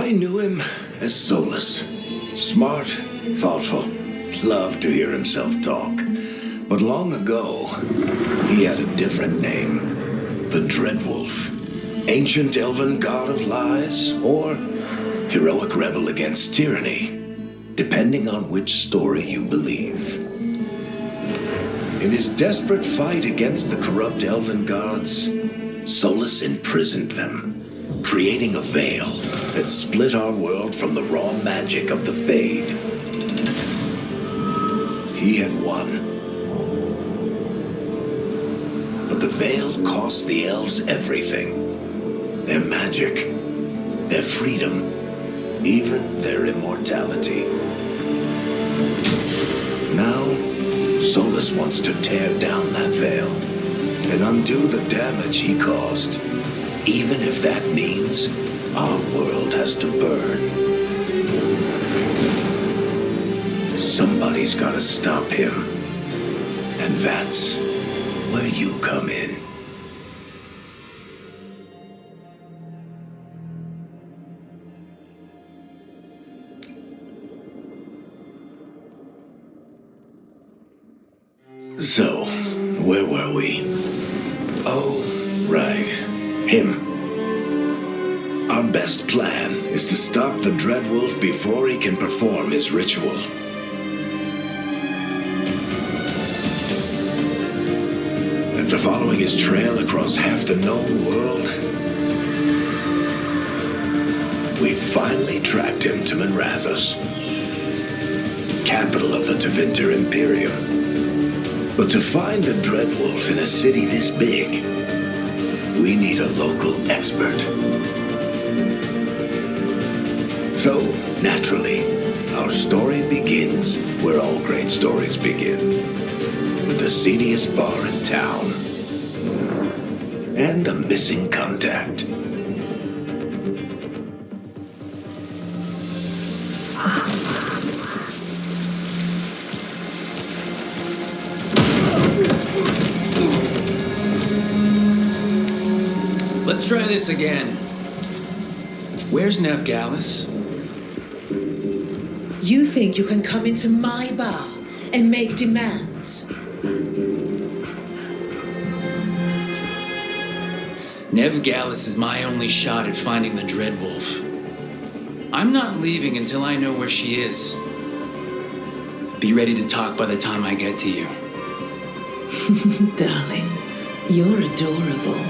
I knew him as Solus. Smart, thoughtful, loved to hear himself talk. But long ago, he had a different name. The Dreadwolf. Ancient elven god of lies, or heroic rebel against tyranny, depending on which story you believe. In his desperate fight against the corrupt elven gods, Solus imprisoned them, creating a veil that split our world from the raw magic of the Fade. He had won. But the veil cost the elves everything. Their magic, their freedom, even their immortality. Now, Solus wants to tear down that veil and undo the damage he caused, even if that means our world has to burn. Somebody's gotta stop him, and that's where you come in. So, where were we? Oh, right. Him. Our best plan is to stop the Dreadwolf before he can perform his ritual. After following his trail across half the known world, we finally tracked him to Minrathous, capital of the Tevinter Imperium. But to find the Dreadwolf in a city this big, we need a local expert. So, naturally, our story begins where all great stories begin, with the seediest bar in town and a missing contact. Let's try this again. Where's Nevgalis? You think you can come into my bar and make demands? Nevgalis is my only shot at finding the Dreadwolf. I'm not leaving until I know where she is. Be ready to talk by the time I get to you. Darling, you're adorable.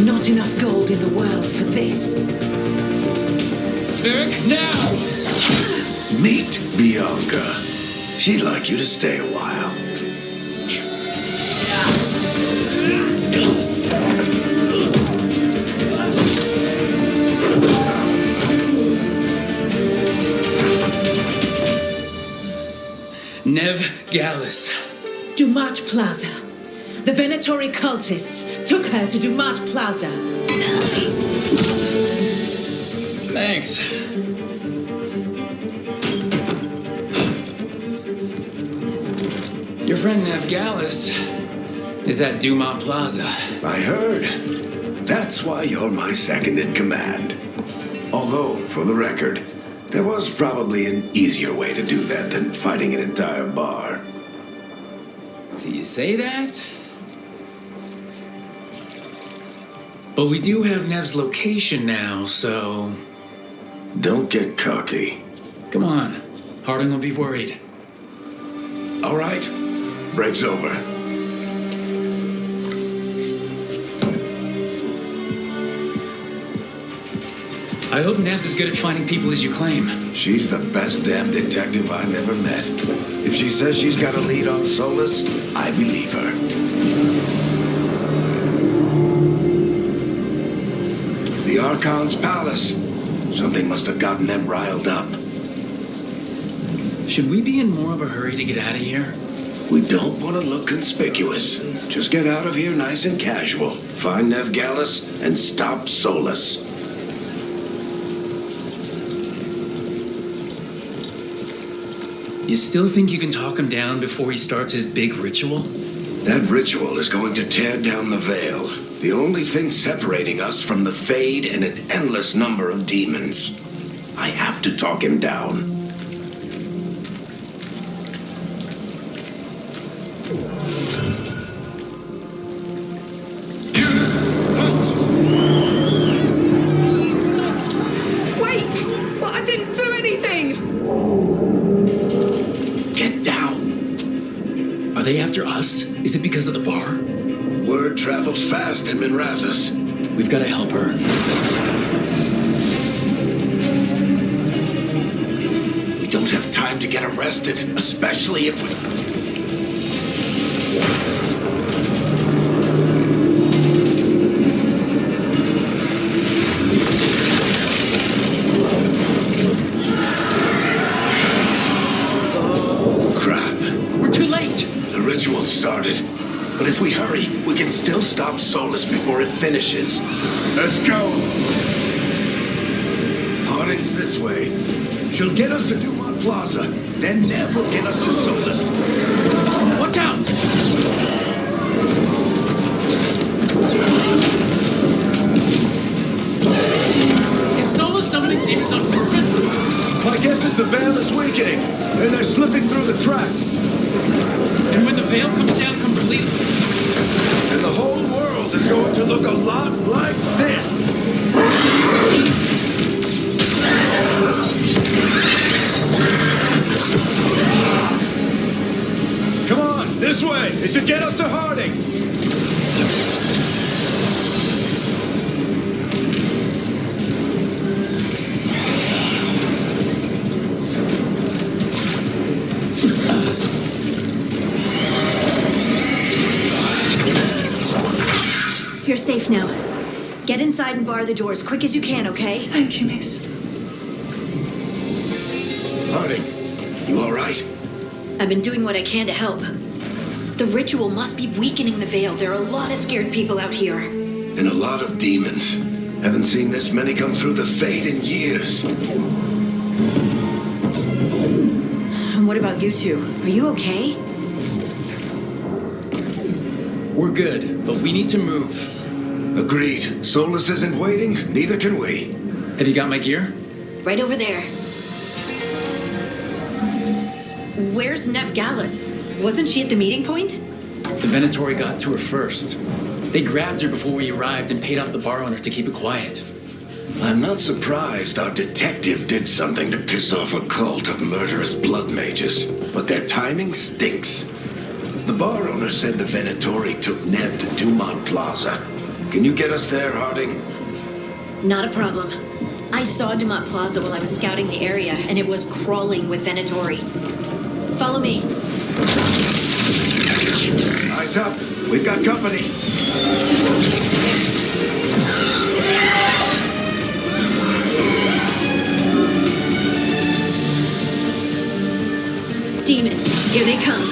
Not enough gold in the world for this. Eric, now! Meet Bianca. She'd like you to stay a while. Nevgalis. Dumat Plaza. The Venatori cultists took her to Dumat Plaza. Thanks. Your friend Nevgalis is at Dumat Plaza. I heard. That's why you're my second in command. Although, for the record, there was probably an easier way to do that than fighting an entire bar. So you say that? But we do have Nev's location now, so... Don't get cocky. Come on. Harding will be worried. All right. Break's over. I hope Nev's as good at finding people as you claim. She's the best damn detective I've ever met. If she says she's got a lead on Solus, I believe her. The Archon's palace. Something must have gotten them riled up. Should we be in more of a hurry to get out of here? We don't want to look conspicuous. Just get out of here nice and casual. Find Nev Gallus and stop Solus. You still think you can talk him down before he starts his big ritual? That ritual is going to tear down the veil. The only thing separating us from the Fade and an endless number of demons. I have to talk him down. Wait! But I didn't do anything! Get down! Are they after us? Is it because of the bar? Word travels fast in Minrathous. We've got to help her. We don't have time to get arrested, especially if we... Oh, crap. We're too late! The ritual started. But if we hurry, we can still stop Solus before it finishes. Let's go! Harding's this way. She'll get us to Dumont Plaza. Then Nev will get us to Solus. Watch out! Is Solus summoning demons on purpose? My guess is the veil is weakening, and they're slipping through the cracks. And when the veil comes down completely, And the whole world is going to look a lot like this. Come on, this way. It should get us to Harding. You're safe now. Get inside and bar the doors quick as you can, okay? Thank you, miss. Harding, you all right? I've been doing what I can to help. The ritual must be weakening the veil. There are a lot of scared people out here. And a lot of demons. Haven't seen this many come through the Fade in years. And what about you two? Are you okay? we're good, but we need to move. Agreed. Solus isn't waiting, neither can we. Have you got my gear? Right over there. Where's Nev Gallus? Wasn't she at the meeting point? The Venatori got to her first. They grabbed her before we arrived and paid off the bar owner to keep it quiet. I'm not surprised our detective did something to piss off a cult of murderous blood mages, but their timing stinks. The bar owner said the Venatori took Nev to Dumont Plaza. Can you get us there, Harding? Not a problem. I saw Dumont Plaza while I was scouting the area, and it was crawling with Venatori. Follow me. Eyes up. We've got company. Demons, here they come.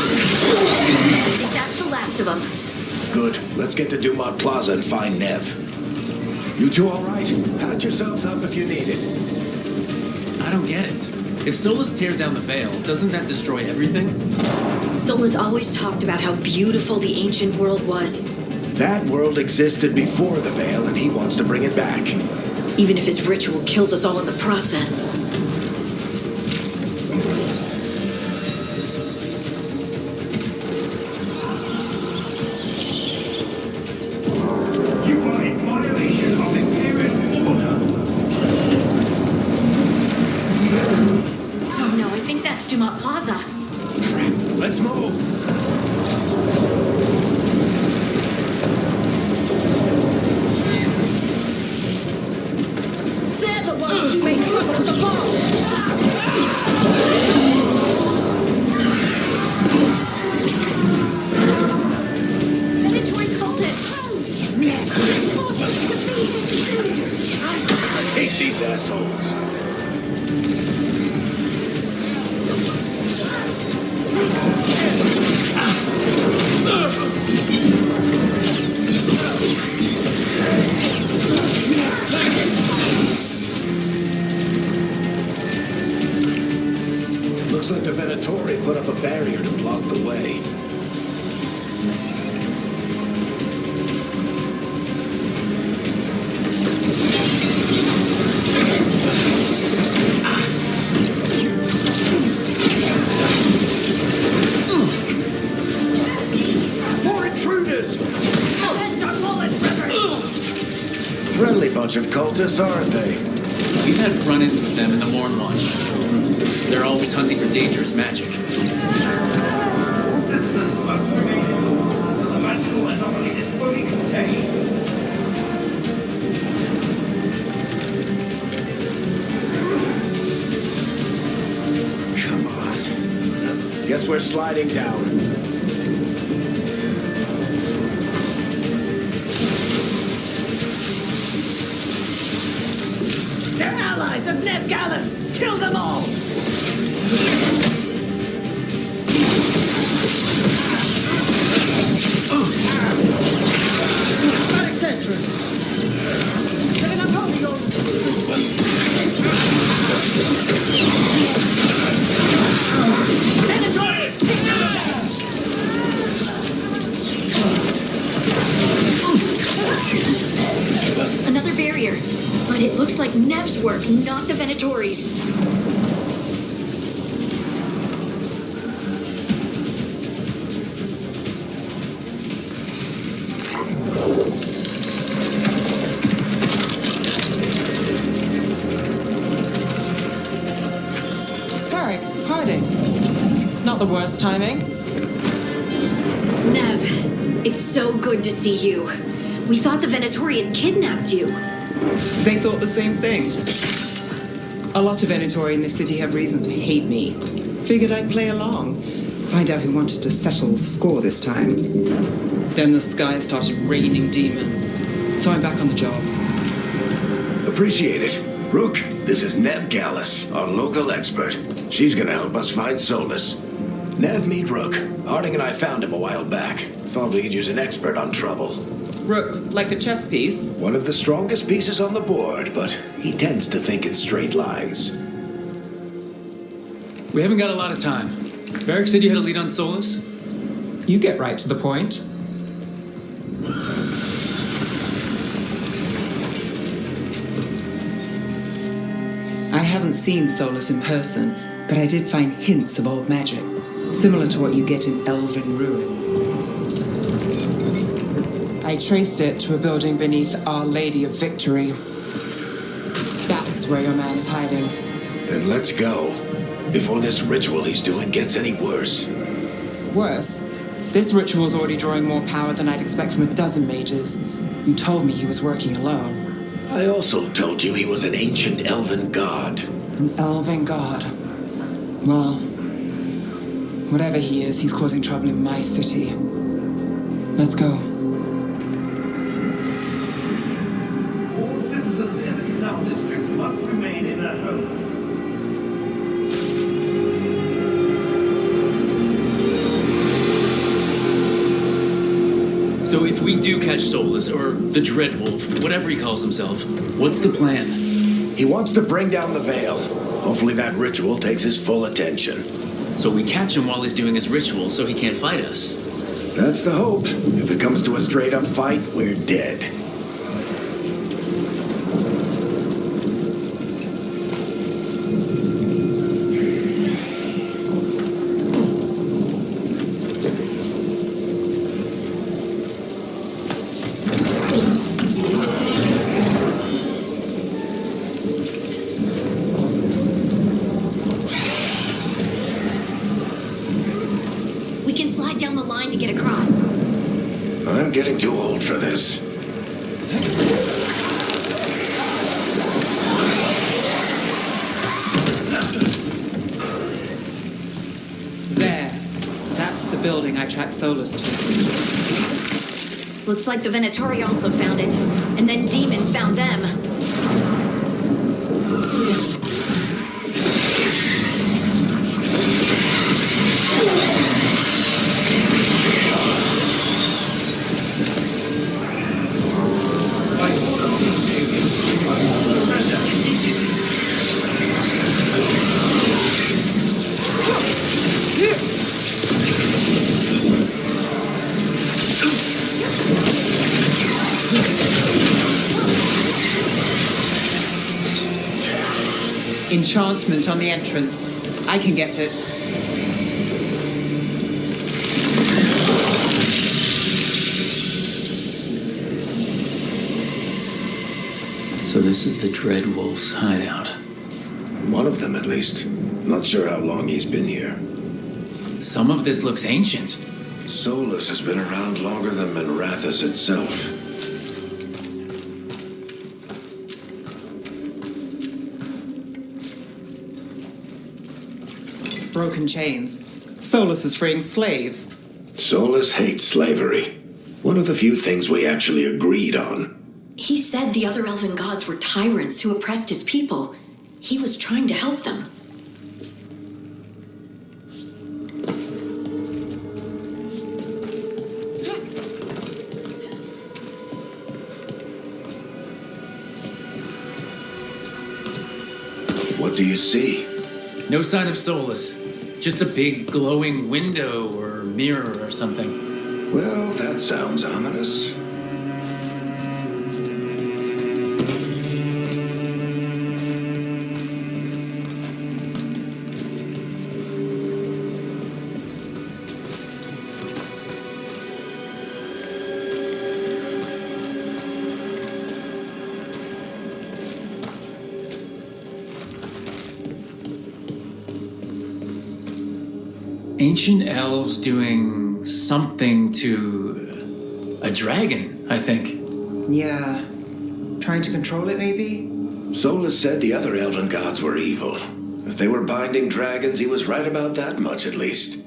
I think that's the last of them. Good. Let's get to Dumont Plaza and find Nev. You two all right? Pat yourselves up if you need it. I don't get it. If Solus tears down the veil, doesn't that destroy everything? Solus always talked about how beautiful the ancient world was, That world existed before the veil, and he wants to bring it back. even if his ritual kills us all in the process. You are in violation of the Imperial order. Oh no, I think that's Dumont Plaza. Let's move. They're the ones who made trouble at the bar. barrier to block the way. More intruders! Friendly bunch of cultists, aren't they? We've had run-ins with them in the Morn Watch. They're always hunting for dangerous magic. All citizens must remain indoors until the magical anomaly is fully contained. Come on. Guess we're sliding down. They're allies of Ned Gallus! Kill them all! Another barrier. But it looks like Nev's work, not the Venatori's. Varric, hiding. Not the worst timing. Nev, it's so good to see you. We thought the Venatori had kidnapped you. They thought the same thing. A lot of Venatori in this city have reason to hate me. Figured I'd play along. Find out who wanted to settle the score this time. Then the sky started raining demons. So I'm back on the job. Appreciate it. Rook, this is Nev Gallus, our local expert. She's gonna help us find Solus. Nev, meet Rook. Harding and I found him a while back. Thought we could use an expert on trouble. Rook, like a chess piece. One of the strongest pieces on the board, but he tends to think in straight lines. We haven't got a lot of time. Varric said you had a lead on Solus? You get right to the point. I haven't seen Solus in person, but I did find hints of old magic, similar to what you get in elven ruins. I traced it to a building beneath Our Lady of Victory. That's where your man is hiding. Then let's go. Before this ritual he's doing gets any worse. Worse, this ritual's already drawing more power than I'd expect from a dozen mages. You told me he was working alone. I also told you he was an ancient elven god. An elven god. Well, whatever he is, he's causing trouble in my city. Let's go. All citizens in the canal district must remain in their homes. So if we do catch Solus, or the Dreadwolf, whatever he calls himself, what's the plan? He wants to bring down the veil. Hopefully that ritual takes his full attention. So we catch him while he's doing his ritual so he can't fight us. That's the hope. If it comes to a straight-up fight, we're dead. We can slide down the line to get across. I'm getting too old for this. There. That's the building I tracked Solus to. Looks like the Venatori also found it. And then demons found them. Enchantment on the entrance. I can get it. So this is the Dreadwolf's hideout. One of them, at least. Not sure how long he's been here. Some of this looks ancient. Solus has been around longer than Minrathous itself. Broken chains. Solus is freeing slaves. Solus hates slavery. One of the few things we actually agreed on. He said the other elven gods were tyrants who oppressed his people. He was trying to help them. What do you see? No sign of Solus. Just a big glowing window or mirror or something. Well, that sounds ominous. Ancient elves doing something to a dragon, I think. Yeah. Trying to control it, maybe? Solus said the other elven gods were evil. If they were binding dragons, he was right about that much, at least.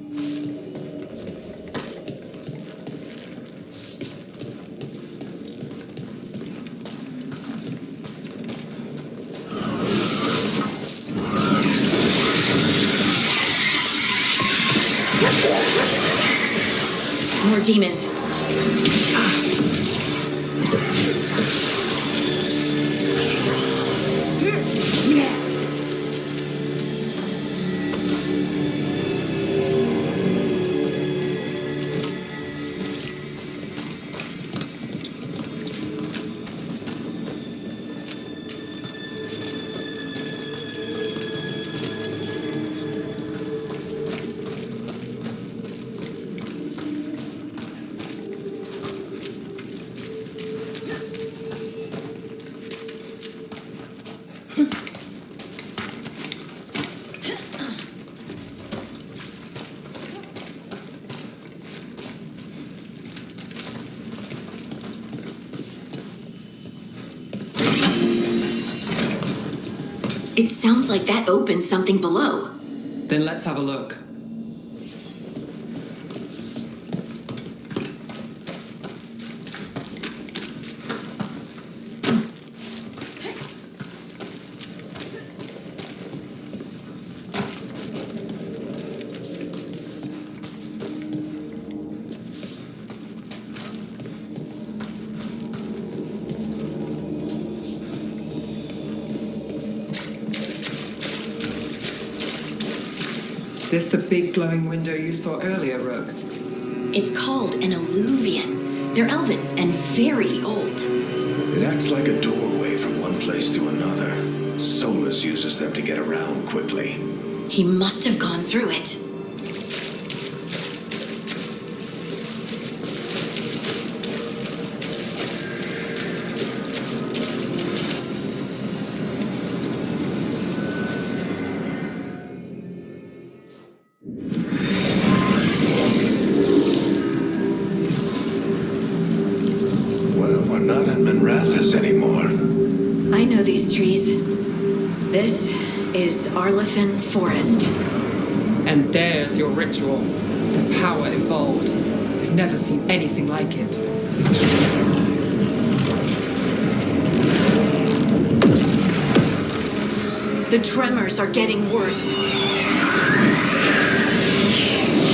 More demons. It sounds like that opened something below. Then let's have a look. This the big glowing window you saw earlier, Rogue? It's called an alluvian. They're elven and very old. It acts like a doorway from one place to another. Solus uses them to get around quickly. He must have gone through it. I know these trees. This is Arlethan Forest. And there's your ritual. The power involved. I've never seen anything like it. The tremors are getting worse.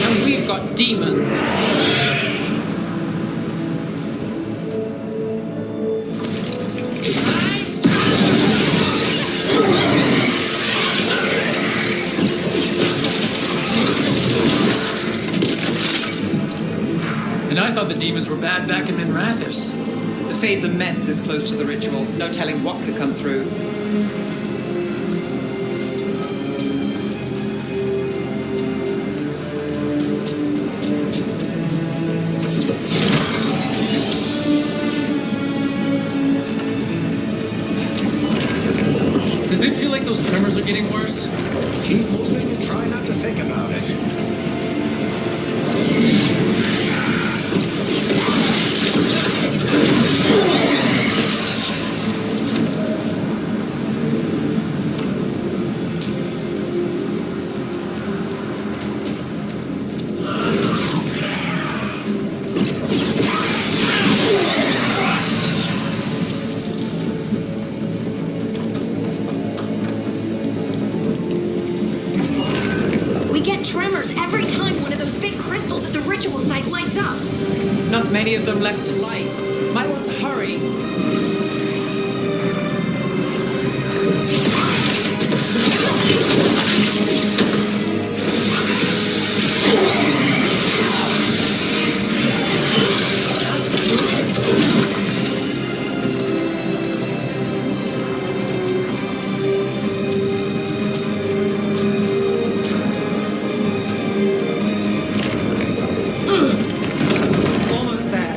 And we've got demons. And I thought the demons were bad back in Minrathis. The Fade's a mess this close to the ritual. No telling what could come through. Does it feel like those tremors are getting worse? Keep moving and try not to think about it. We get tremors every time one of those big crystals at the ritual site lights up. Not many of them left to light. Might want to hurry. Almost there.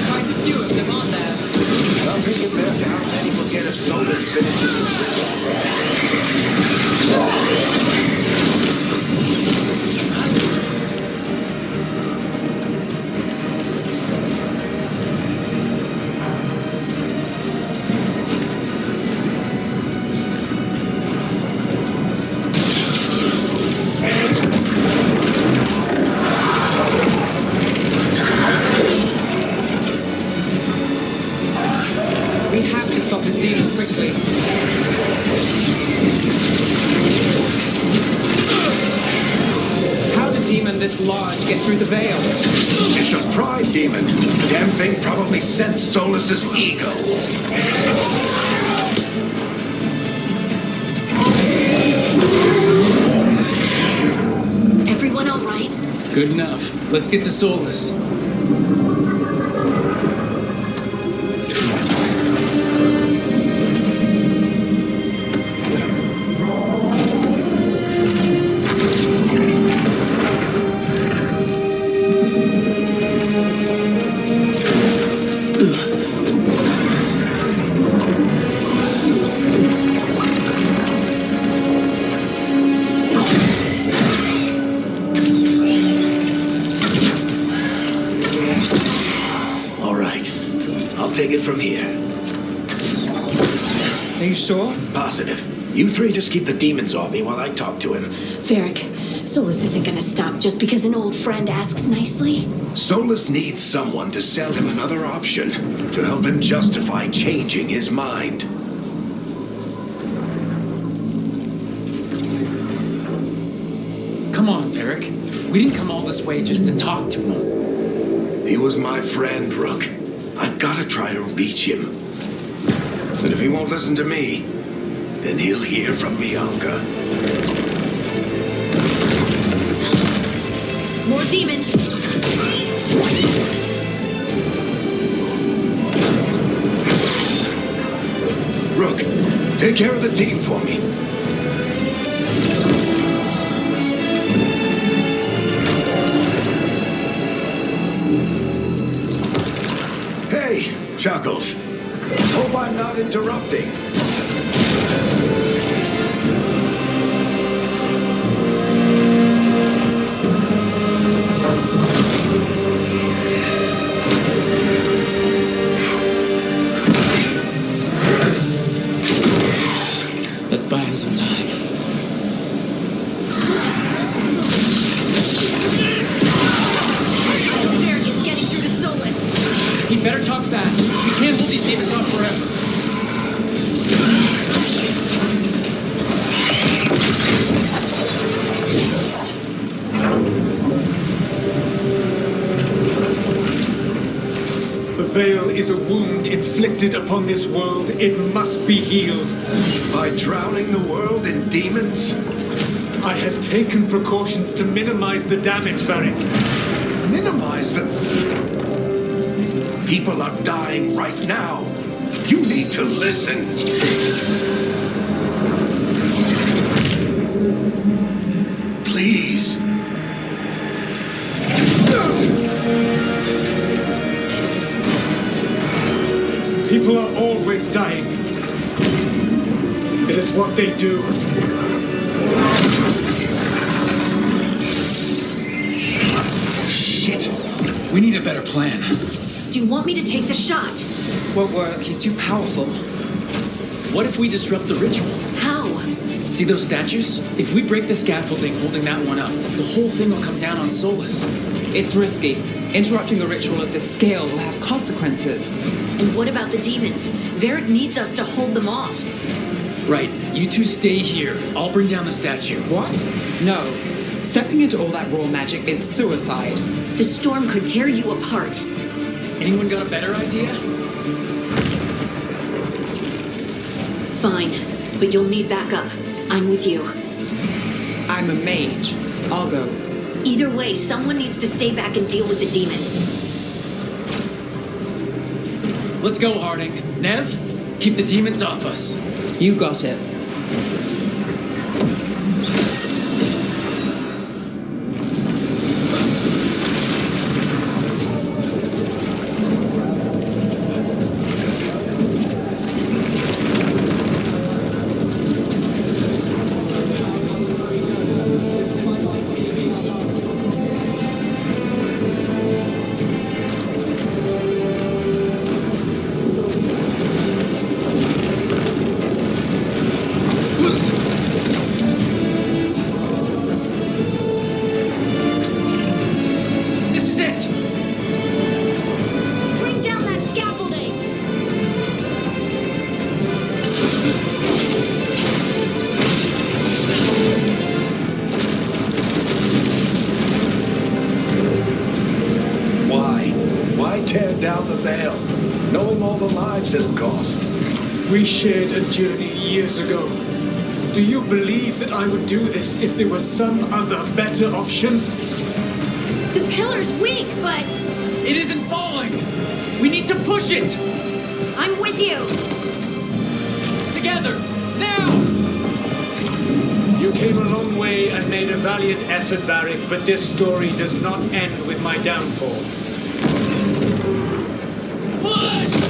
Quite a few of them on there. Nothing compared to how many will get if Solus finishes his ritual. We have to stop this demon quickly. How did a demon this large get through the veil? It's a pride demon. The damn thing probably sensed Solus's ego. Everyone all right? Good enough. Let's get to Solus. All right. I'll take it from here. Are you sure? Positive. You three just keep the demons off me while I talk to him. Varric, Solus isn't gonna stop just because an old friend asks nicely. Solus needs someone to sell him another option, to help him justify changing his mind. Come on, Varric. We didn't come all this way just to talk to him. He was my friend, Rook. I've got to try to reach him. But if he won't listen to me, then he'll hear from Bianca. More demons! Rook, take care of the team for me. Hey, Chuckles. Hope I'm not interrupting. Let's buy him some time. hold these demons off forever. The veil is a wound inflicted upon this world. It must be healed. By drowning the world in demons? I have taken precautions to minimize the damage, Varric. Minimize them? People are dying right now. You need to listen. Please. People are always dying. It is what they do. Shit. We need a better plan. Do you want me to take the shot? Won't work. He's too powerful. What if we disrupt the ritual? How? See those statues? If we break the scaffolding holding that one up, the whole thing will come down on Solus. It's risky. Interrupting a ritual of this scale will have consequences. And what about the demons? Varric needs us to hold them off. Right, you two stay here. I'll bring down the statue. What? No. Stepping into all that raw magic is suicide. The storm could tear you apart. Anyone got a better idea? Fine, but you'll need backup. I'm with you. I'm a mage. I'll go. Either way, someone needs to stay back and deal with the demons. Let's go, Harding. Nev, keep the demons off us. You got it. We shared a journey years ago. Do you believe that I would do this if there was some other better option? The pillar's weak, but... It isn't falling! We need to push it! I'm with you! Together! Now! You came a long way and made a valiant effort, Varric, but this story does not end with my downfall. Push!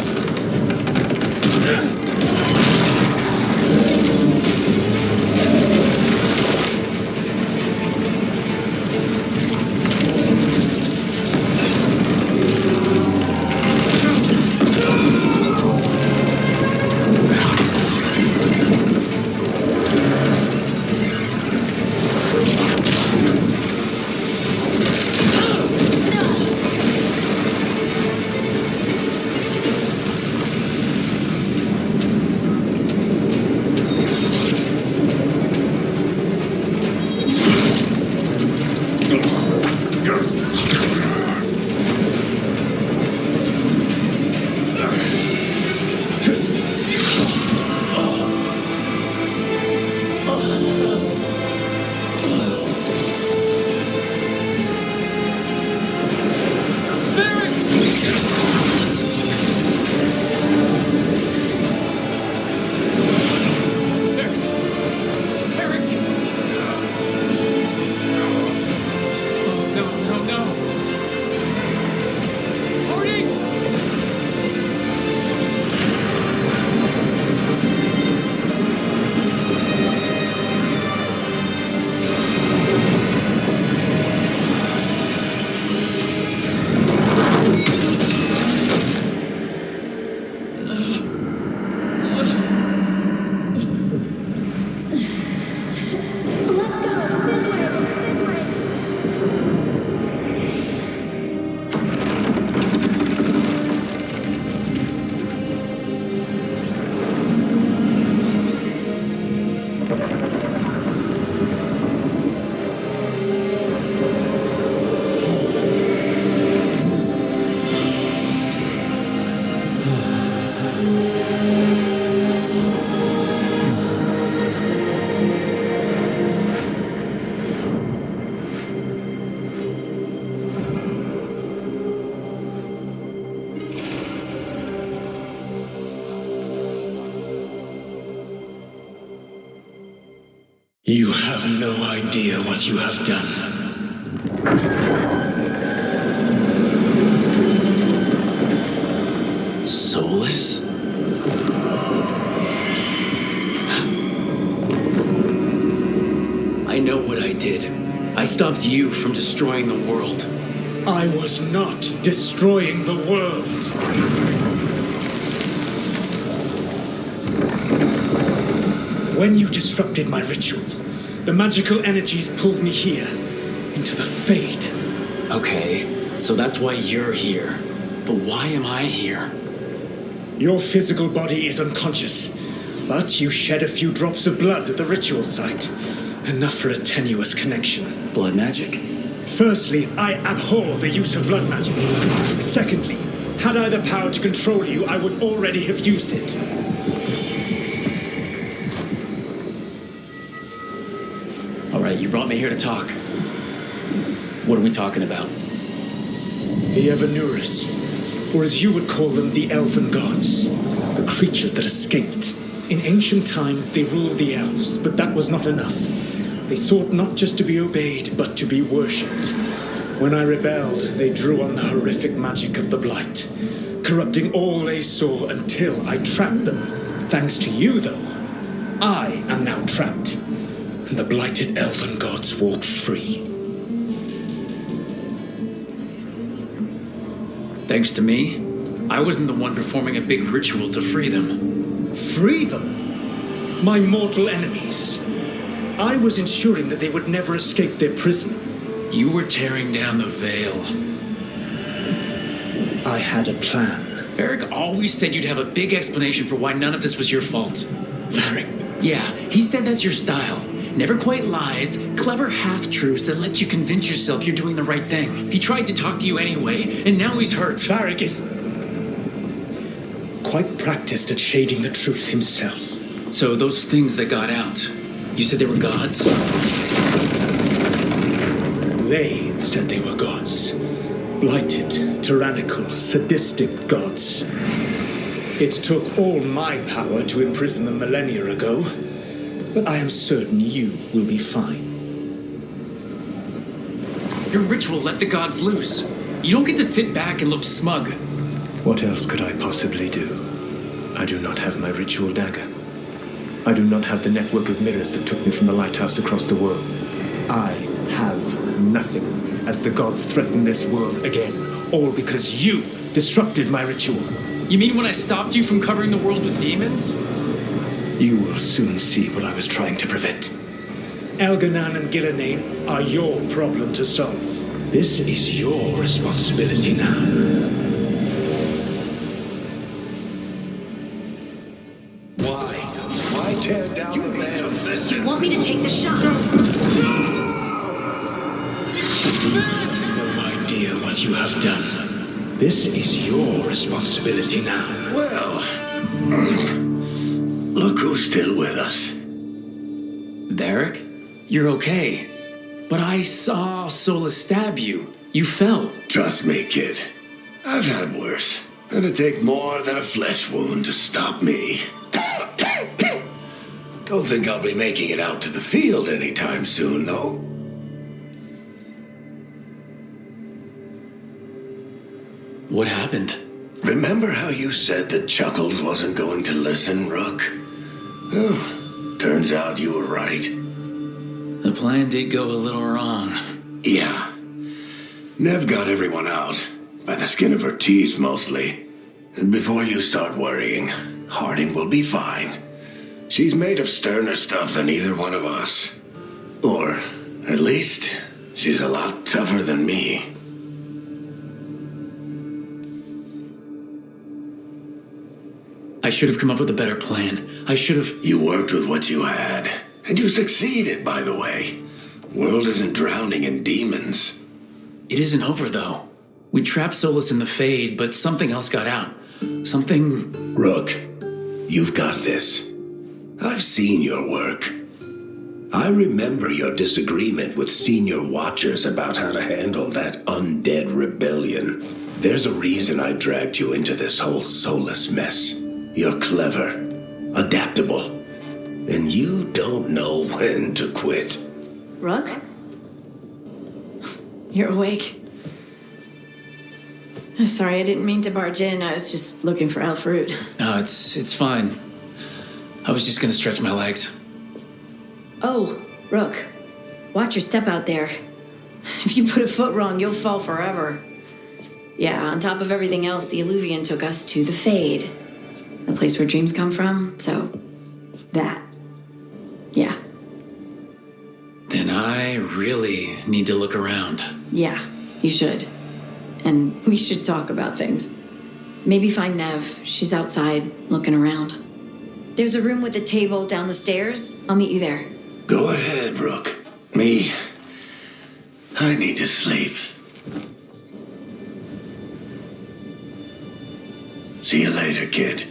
have no idea what you have done. Soulless? I know what I did. I stopped you from destroying the world. I was not destroying the world. When you disrupted my ritual, the magical energies pulled me here, into the Fade. Okay, so that's why you're here. But why am I here? Your physical body is unconscious, but you shed a few drops of blood at the ritual site. Enough for a tenuous connection. Blood magic? Firstly, I abhor the use of blood magic. Secondly, had I the power to control you, I would already have used it. All right, you brought me here to talk. What are we talking about? The Evanuris, or as you would call them, the Elven Gods. The creatures that escaped. In ancient times, they ruled the elves, but that was not enough. They sought not just to be obeyed, but to be worshipped. When I rebelled, they drew on the horrific magic of the Blight, corrupting all they saw until I trapped them. Thanks to you, though, I am now trapped, and the blighted Elven Gods walk free. Thanks to me, I wasn't the one performing a big ritual to free them. Free them? My mortal enemies. I was ensuring that they would never escape their prison. You were tearing down the veil. I had a plan. Varric always said you'd have a big explanation for why none of this was your fault. Varric? Yeah, he said that's your style. Never quite lies, clever half-truths that let you convince yourself you're doing the right thing. He tried to talk to you anyway, and now he's hurt. Varric is quite practiced at shading the truth himself. So those things that got out, you said they were gods? They said they were gods. Blighted, tyrannical, sadistic gods. It took all my power to imprison them millennia ago, but I am certain you will be fine. Your ritual let the gods loose. You don't get to sit back and look smug. What else could I possibly do? I do not have my ritual dagger. I do not have the network of mirrors that took me from the lighthouse across the world. I have nothing as the gods threaten this world again, all because you disrupted my ritual. You mean when I stopped you from covering the world with demons? You will soon see what I was trying to prevent. Elganan and Gillenane are your problem to solve. This is your responsibility now. Why tear down the veil? Do you want me to take the shot? No idea what you have done. This is your responsibility now. Well, look who's still with us. Varric, you're okay. But I saw Solus stab you. You fell. Trust me, kid. I've had worse. It'd take more than a flesh wound to stop me. Don't think I'll be making it out to the field anytime soon, though. What happened? Remember how you said that Chuckles wasn't going to listen, Rook? Oh, turns out you were right. The plan did go a little wrong. Yeah. Nev got everyone out. By the skin of her teeth, mostly. And before you start worrying, Harding will be fine. She's made of sterner stuff than either one of us. Or, at least, she's a lot tougher than me. I should have come up with a better plan. I should have... You worked with what you had. And you succeeded, by the way. World isn't drowning in demons. It isn't over, though. We trapped Solus in the Fade, but something else got out. Something... Rook, you've got this. I've seen your work. I remember your disagreement with senior watchers about how to handle that undead rebellion. There's a reason I dragged you into this whole Solus mess. You're clever, adaptable, and you don't know when to quit. Rook? You're awake. Sorry, I didn't mean to barge in. I was just looking for elf fruit. No, it's fine. I was just gonna stretch my legs. Oh, Rook. Watch your step out there. If you put a foot wrong, you'll fall forever. Yeah, on top of everything else, the Alluvian took us to the Fade. The place where dreams come from, so... that. Yeah. Then I really need to look around. Yeah, you should. And we should talk about things. Maybe find Nev. She's outside, looking around. There's a room with a table down the stairs. I'll meet you there. Go ahead, Rook. Me, I need to sleep. See you later, kid.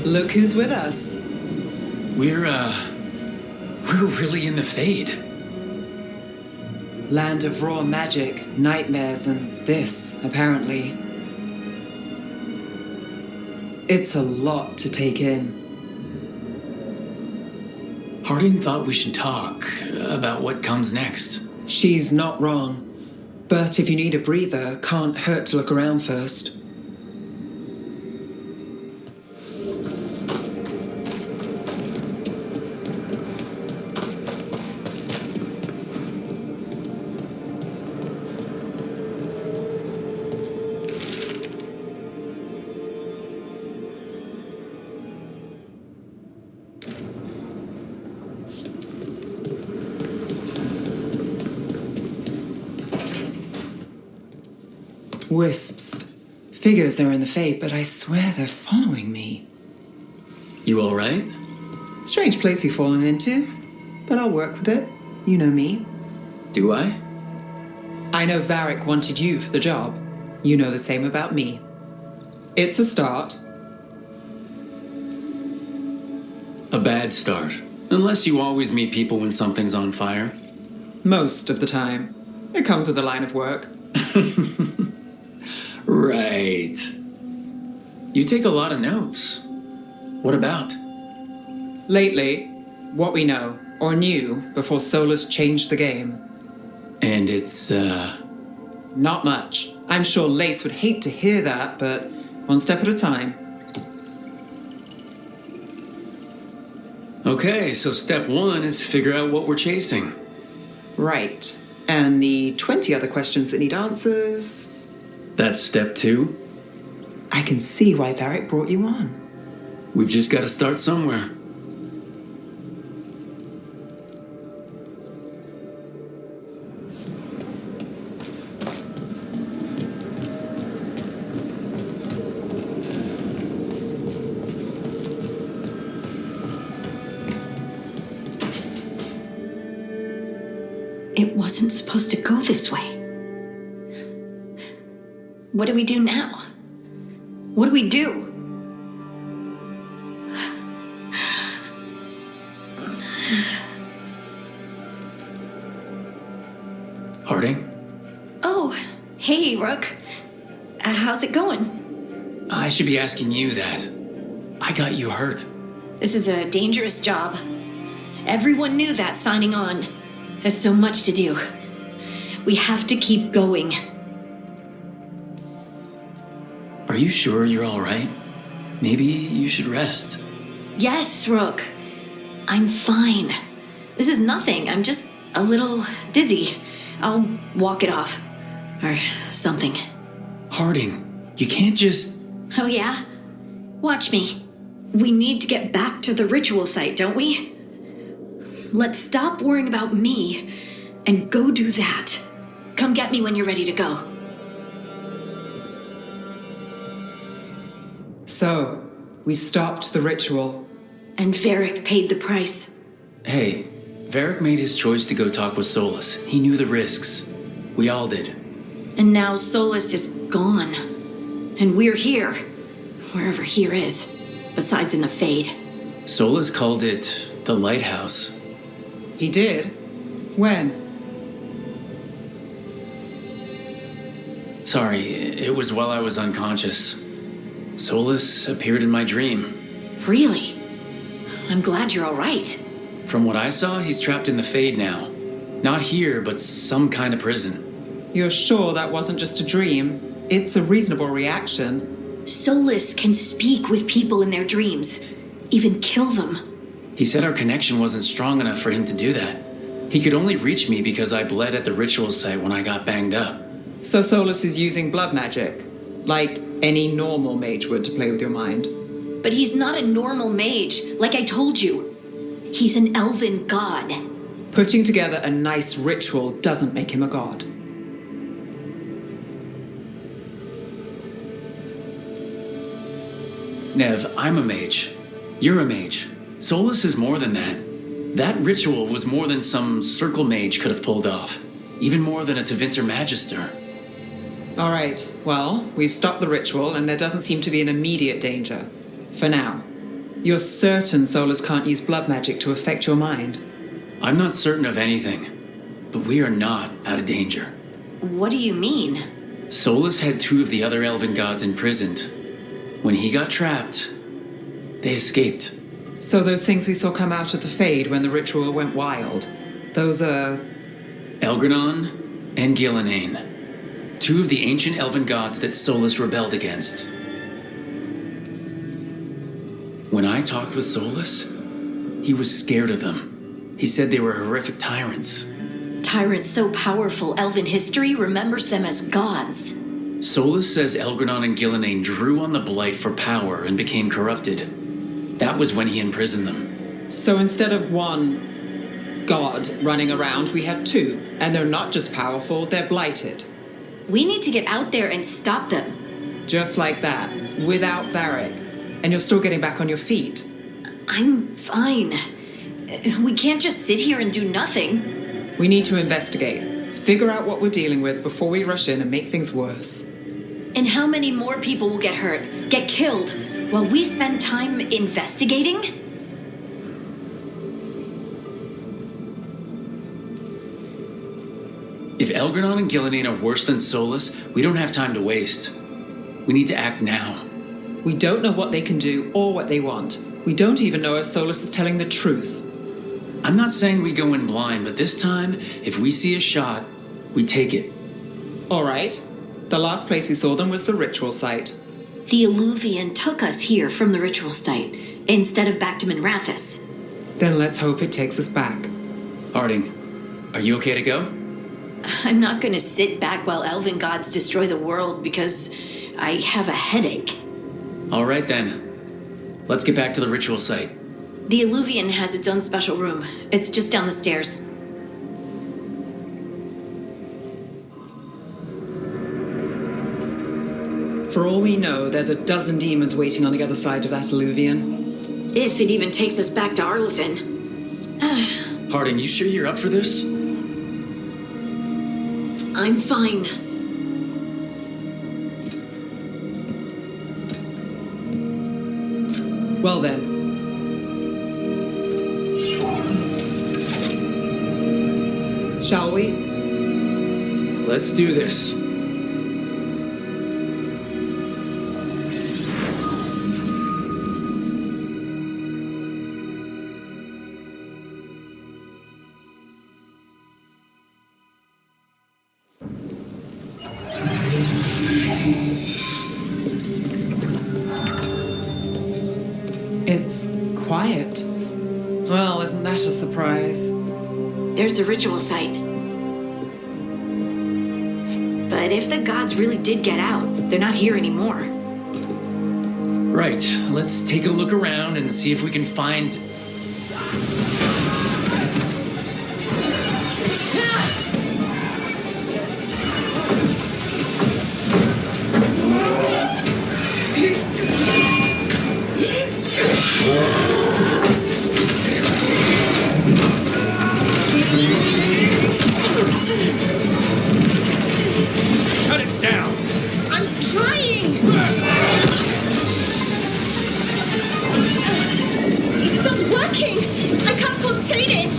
Look who's with us. We're really in the Fade. Land of raw magic, nightmares, and this, apparently. It's a lot to take in. Harding thought we should talk about what comes next. She's not wrong. But if you need a breather, can't hurt to look around first. Wisps. Figures are in the Fade, but I swear they're following me. You all right? Strange place you've fallen into, but I'll work with it. You know me. Do I? I know Varric wanted you for the job. You know the same about me. It's a start. A bad start. Unless you always meet people when something's on fire. Most of the time. It comes with a line of work. Right. You take a lot of notes. What about? Lately, what we know, or knew, before Solus changed the game. And it's, Not much. I'm sure Lace would hate to hear that, but one step at a time. Okay, so step one is figure out what we're chasing. Right. And the 20 other questions that need answers... That's step two. I can see why Varric brought you on. We've just got to start somewhere. It wasn't supposed to go this way. What do we do now? What do we do? Harding? Oh, hey, Rook. How's it going? I should be asking you that. I got you hurt. This is a dangerous job. Everyone knew that signing on. There's so much to do. We have to keep going. Are you sure you're all right? Maybe you should rest. Yes, Rook. I'm fine. This is nothing. I'm just a little dizzy. I'll walk it off. Or something. Harding, you can't just... Oh, yeah? Watch me. We need to get back to the ritual site, don't we? Let's stop worrying about me and go do that. Come get me when you're ready to go. So, we stopped the ritual. And Varric paid the price. Hey, Varric made his choice to go talk with Solus. He knew the risks. We all did. And now Solus is gone. And we're here. Wherever here is. Besides in the Fade. Solus called it the Lighthouse. He did? When? Sorry, it was while I was unconscious. Solus appeared in my dream. Really? I'm glad you're all right. From what I saw, he's trapped in the Fade now. Not here, but some kind of prison. You're sure that wasn't just a dream? It's a reasonable reaction. Solus can speak with people in their dreams. Even kill them. He said our connection wasn't strong enough for him to do that. He could only reach me because I bled at the ritual site when I got banged up. So Solus is using blood magic, like any normal mage would to play with your mind. But he's not a normal mage, like I told you. He's an elven god. Putting together a nice ritual doesn't make him a god. Nev, I'm a mage. You're a mage. Solus is more than that. That ritual was more than some circle mage could have pulled off. Even more than a Tevinter Magister. All right, well, we've stopped the ritual and there doesn't seem to be an immediate danger. For now. You're certain Solus can't use blood magic to affect your mind? I'm not certain of anything, but we are not out of danger. What do you mean? Solus had 2 of the other elven gods imprisoned. When he got trapped, they escaped. So those things we saw come out of the Fade when the ritual went wild, those are... Elgranon and Gillenane. 2 of the ancient elven gods that Solus rebelled against. When I talked with Solus, he was scared of them. He said they were horrific tyrants. Tyrants so powerful, elven history remembers them as gods. Solus says Elgranon and Gillenane drew on the Blight for power and became corrupted. That was when he imprisoned them. So instead of one god running around, we have 2. And they're not just powerful, they're blighted. We need to get out there and stop them. Just like that, without Varric. And you're still getting back on your feet. I'm fine. We can't just sit here and do nothing. We need to investigate. Figure out what we're dealing with before we rush in and make things worse. And how many more people will get hurt, get killed, while we spend time investigating? If Elgranon and Gillenane are worse than Solus, we don't have time to waste. We need to act now. We don't know what they can do or what they want. We don't even know if Solus is telling the truth. I'm not saying we go in blind, but this time, if we see a shot, we take it. All right. The last place we saw them was the ritual site. The Illuvian took us here from the ritual site, instead of back to Minrathous. Then let's hope it takes us back. Harding, are you okay to go? I'm not going to sit back while elven gods destroy the world because I have a headache. All right then. Let's get back to the ritual site. The Illuvian has its own special room. It's just down the stairs. For all we know, there's a dozen demons waiting on the other side of that Illuvian. If it even takes us back to Arlefin. Harding, you sure you're up for this? I'm fine. Well then. Shall we? Let's do this. It's quiet. Well, isn't that a surprise? There's the ritual site. But if the gods really did get out, they're not here anymore. Right, let's take a look around and see if we can find... Cut it down! I'm trying! It's not working! I can't contain it!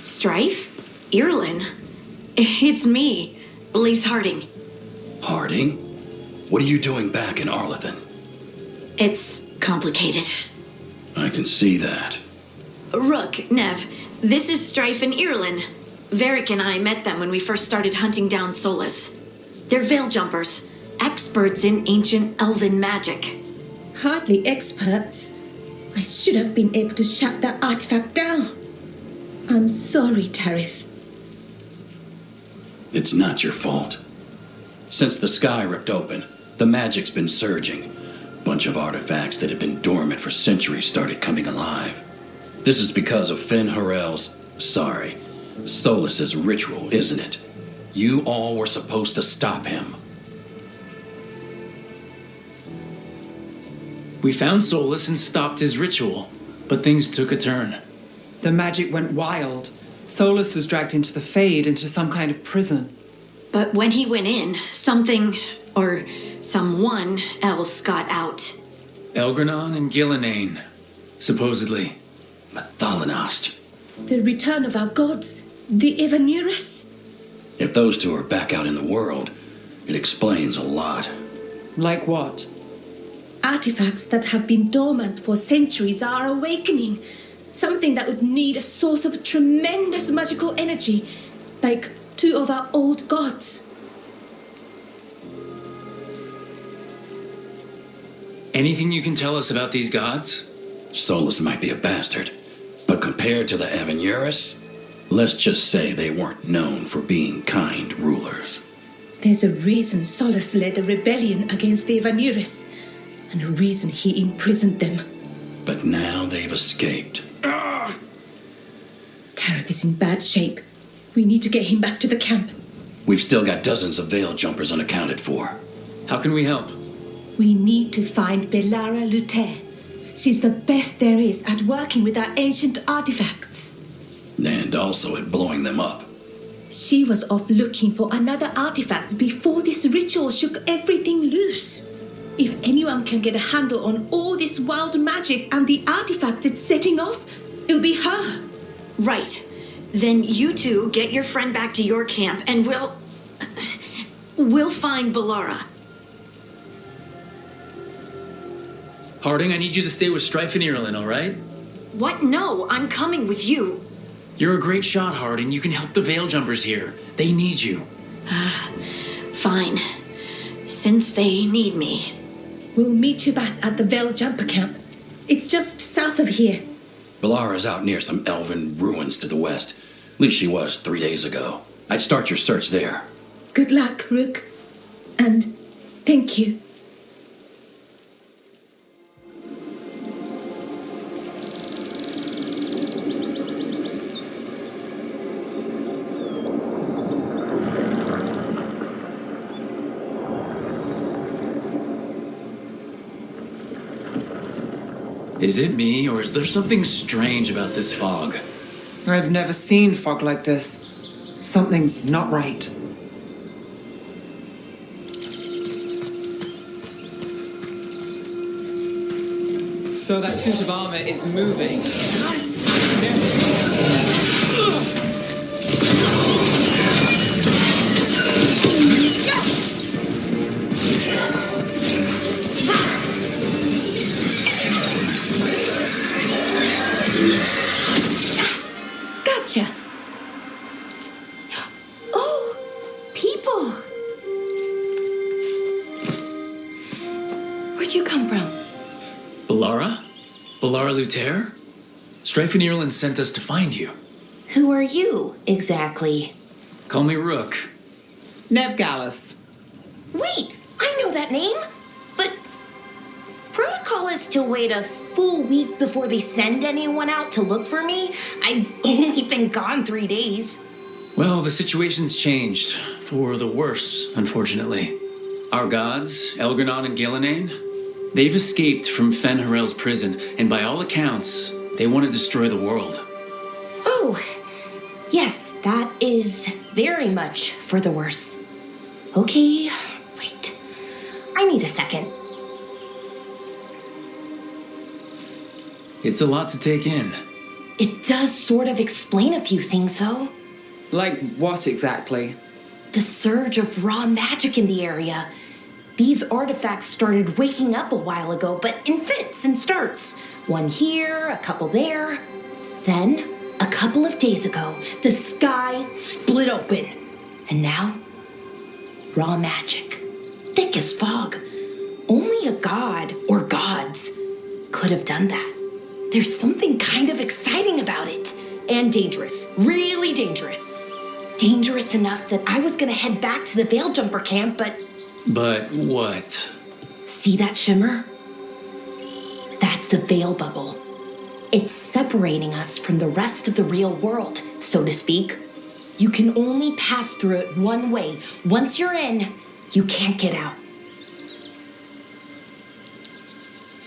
Strife? Irlin? It's me, Elise Harding. Harding? What are you doing back in Arlethan? It's complicated. I can see that. Rook, Nev, this is Strife and Irlin. Varric and I met them when we first started hunting down Solus. They're veil jumpers, experts in ancient elven magic. Hardly experts. I should have been able to shut that artifact down. I'm sorry, Tarith. It's not your fault. Since the sky ripped open, the magic's been surging. Bunch of artifacts that had been dormant for centuries started coming alive. This is because of Solus's ritual, isn't it? You all were supposed to stop him. We found Solus and stopped his ritual, but things took a turn. The magic went wild. Solus was dragged into the Fade, into some kind of prison. But when he went in, something, or someone else got out. Elgranon and Gillenane, supposedly. Mathalanost. The return of our gods, the Evanurus. If those two are back out in the world, it explains a lot. Like what? Artifacts that have been dormant for centuries are awakening. Something that would need a source of tremendous magical energy, like two of our old gods. Anything you can tell us about these gods? Solus might be a bastard, but compared to the Evanurus, let's just say they weren't known for being kind rulers. There's a reason Solus led a rebellion against the Evanurus, and a reason he imprisoned them. But now they've escaped. Tarith is in bad shape. We need to get him back to the camp. We've still got dozens of veil jumpers unaccounted for. How can we help? We need to find Belara Luther. She's the best there is at working with our ancient artifacts. And also at blowing them up. She was off looking for another artifact before this ritual shook everything loose. If anyone can get a handle on all this wild magic and the artifacts it's setting off, it'll be her. Right. Then you two get your friend back to your camp and we'll find Belara. Harding, I need you to stay with Strife and Irlin, all right? What? No, I'm coming with you. You're a great shot, Harding. You can help the veil jumpers here. They need you. Fine. Since they need me. We'll meet you back at the Veil Jumper camp. It's just south of here. Belara's out near some elven ruins to the west. At least she was 3 days ago. I'd start your search there. Good luck, Rook. And thank you. Is it me, or is there something strange about this fog? I've never seen fog like this. Something's not right. So that suit of armor is moving. Gotcha. Where'd you come from? Ballara? Ballara Luther? Strife and Ireland sent us to find you. Who are you, exactly? Call me Rook. Nev Gallus. Wait, I know that name. But protocol is to wait a full week before they send anyone out to look for me. I've only been gone 3 days. Well, the situation's changed. For the worse, unfortunately. Our gods, Elgranon and Gillinane, they've escaped from Fenharel's prison, and by all accounts, they want to destroy the world. Oh, yes, that is very much for the worse. Okay, wait. I need a second. It's a lot to take in. It does sort of explain a few things, though. Like what exactly? The surge of raw magic in the area. These artifacts started waking up a while ago, but in fits and starts. One here, a couple there. Then, a couple of days ago, the sky split open. And now, raw magic. Thick as fog. Only a god, or gods, could have done that. There's something kind of exciting about it. And dangerous. Really dangerous. Dangerous enough that I was gonna head back to the Veil Jumper camp, but... But what? See that shimmer? That's a veil bubble. It's separating us from the rest of the real world, so to speak. You can only pass through it one way. Once you're in, you can't get out.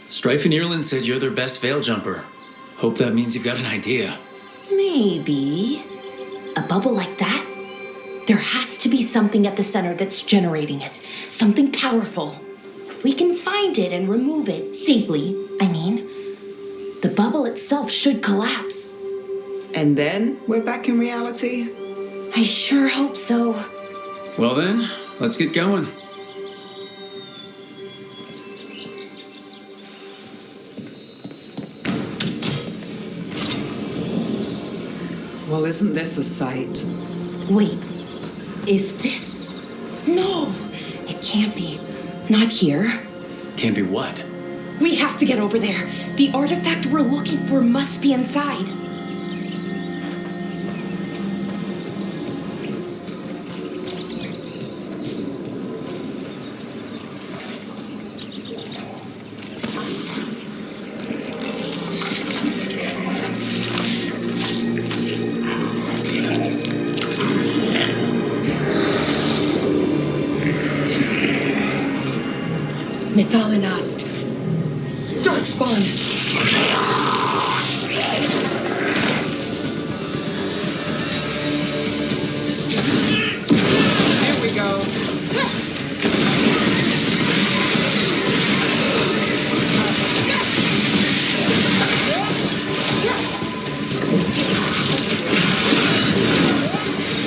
Strife and Ireland said you're their best veil jumper. Hope that means you've got an idea. Maybe. A bubble like that? There has to be something at the center that's generating it. Something powerful. If we can find it and remove it, safely, I mean, the bubble itself should collapse. And then we're back in reality? I sure hope so. Well then, let's get going. Well, isn't this a sight? Wait, is this? No, it can't be. Not here. Can't be what? We have to get over there. The artifact we're looking for must be inside. Methalinast. Darkspawn. Here we go.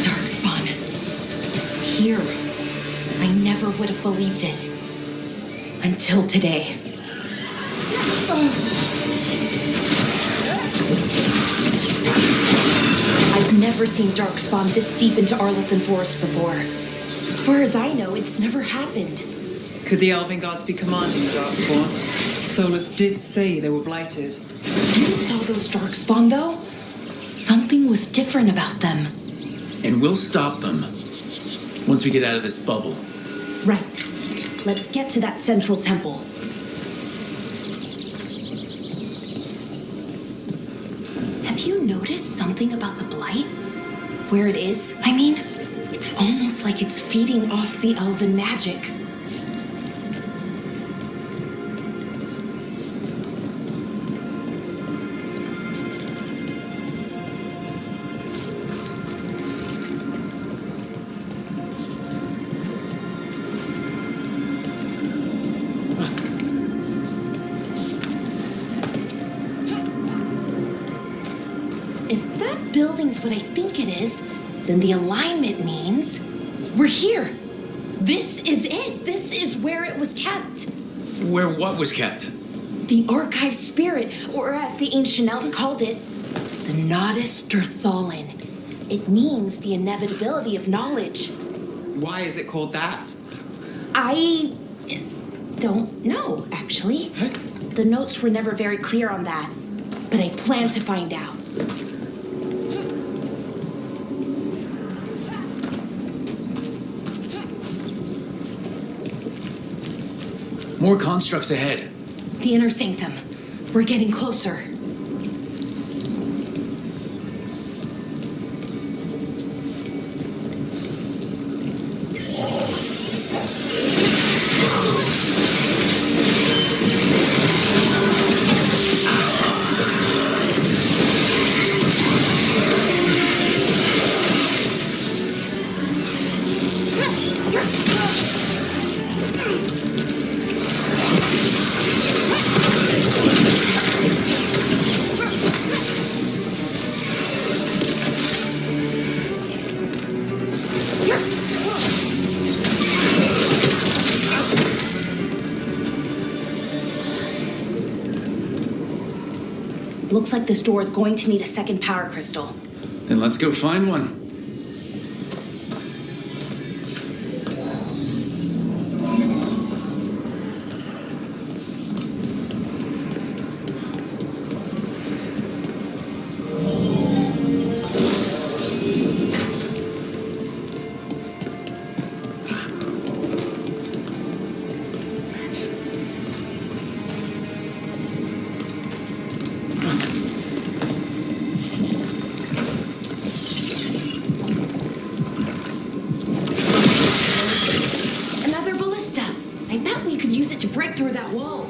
Darkspawn. Here. I never would have believed it. Until today. I've never seen Darkspawn this deep into Arlethan Forest before. As far as I know, it's never happened. Could the Elven gods be commanding the Darkspawn? Solus did say they were blighted. You saw those Darkspawn, though? Something was different about them. And we'll stop them once we get out of this bubble. Right. Let's get to that central temple. Have you noticed something about the Blight? Where it is, I mean? It's almost like it's feeding off the elven magic. If that building's what I think it is, then the alignment means we're here. This is it. This is where it was kept. Where what was kept? The archive spirit, or as the ancient elves called it, the Nodus Derthalin. It means the inevitability of knowledge. Why is it called that? don't know, actually. The notes were never very clear on that, but I plan to find out. More constructs ahead. The inner sanctum. We're getting closer. Looks like this door is going to need a second power crystal. Then let's go find one. Through that wall.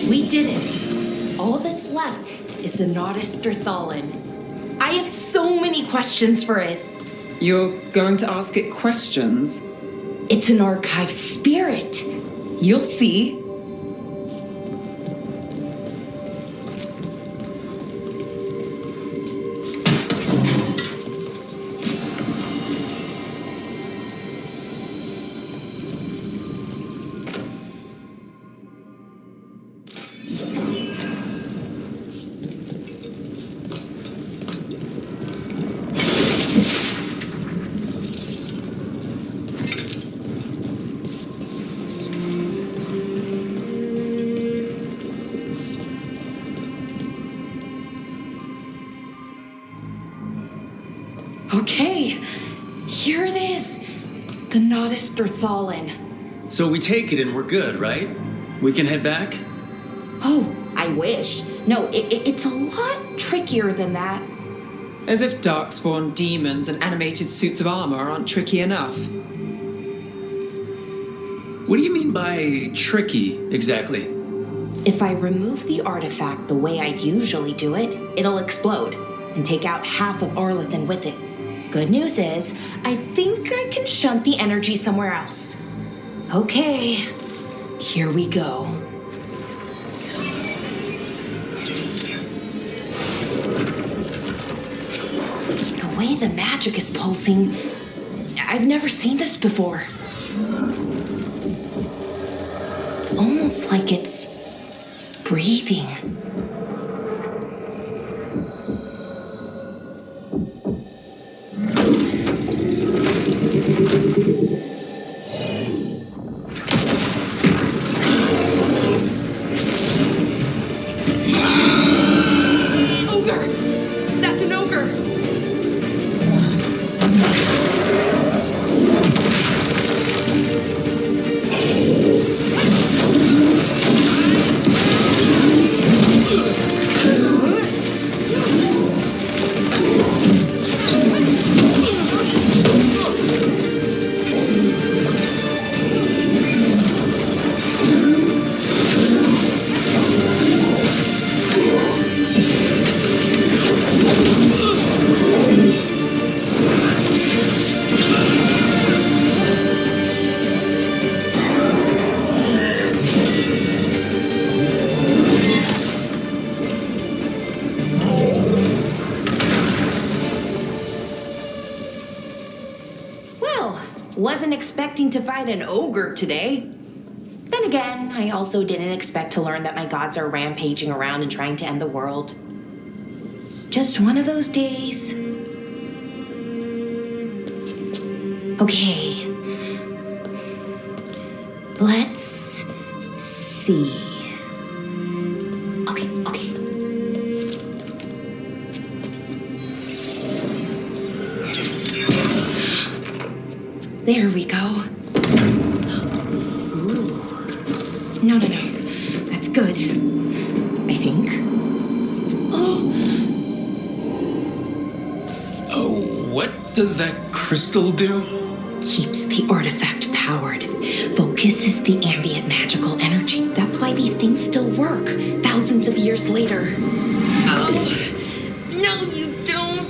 We did it. All that's left is the Nodus Derthalin. I have so many questions for it. You're going to ask it questions? It's an archive spirit. You'll see. Okay, here it is. The Nodus Derthalin. So we take it and we're good, right? We can head back? Oh, I wish. No, it's a lot trickier than that. As if darkspawn demons and animated suits of armor aren't tricky enough. What do you mean by tricky, exactly? If I remove the artifact the way I'd usually do it, it'll explode and take out half of Arlethan with it. Good news is, I think I can shunt the energy somewhere else. Okay, here we go. The way the magic is pulsing, I've never seen this before. It's almost like it's breathing. Ogre! That's an ogre! Wasn't expecting to fight an ogre today. Then again, I also didn't expect to learn that my gods are rampaging around and trying to end the world. Just one of those days. Okay. Let's see. Okay. There we go. Ooh. No. That's good. I think. Oh, what does that crystal do? Keeps the artifact powered. Focuses the ambient magical energy. That's why these things still work, thousands of years later. Oh, no, you don't.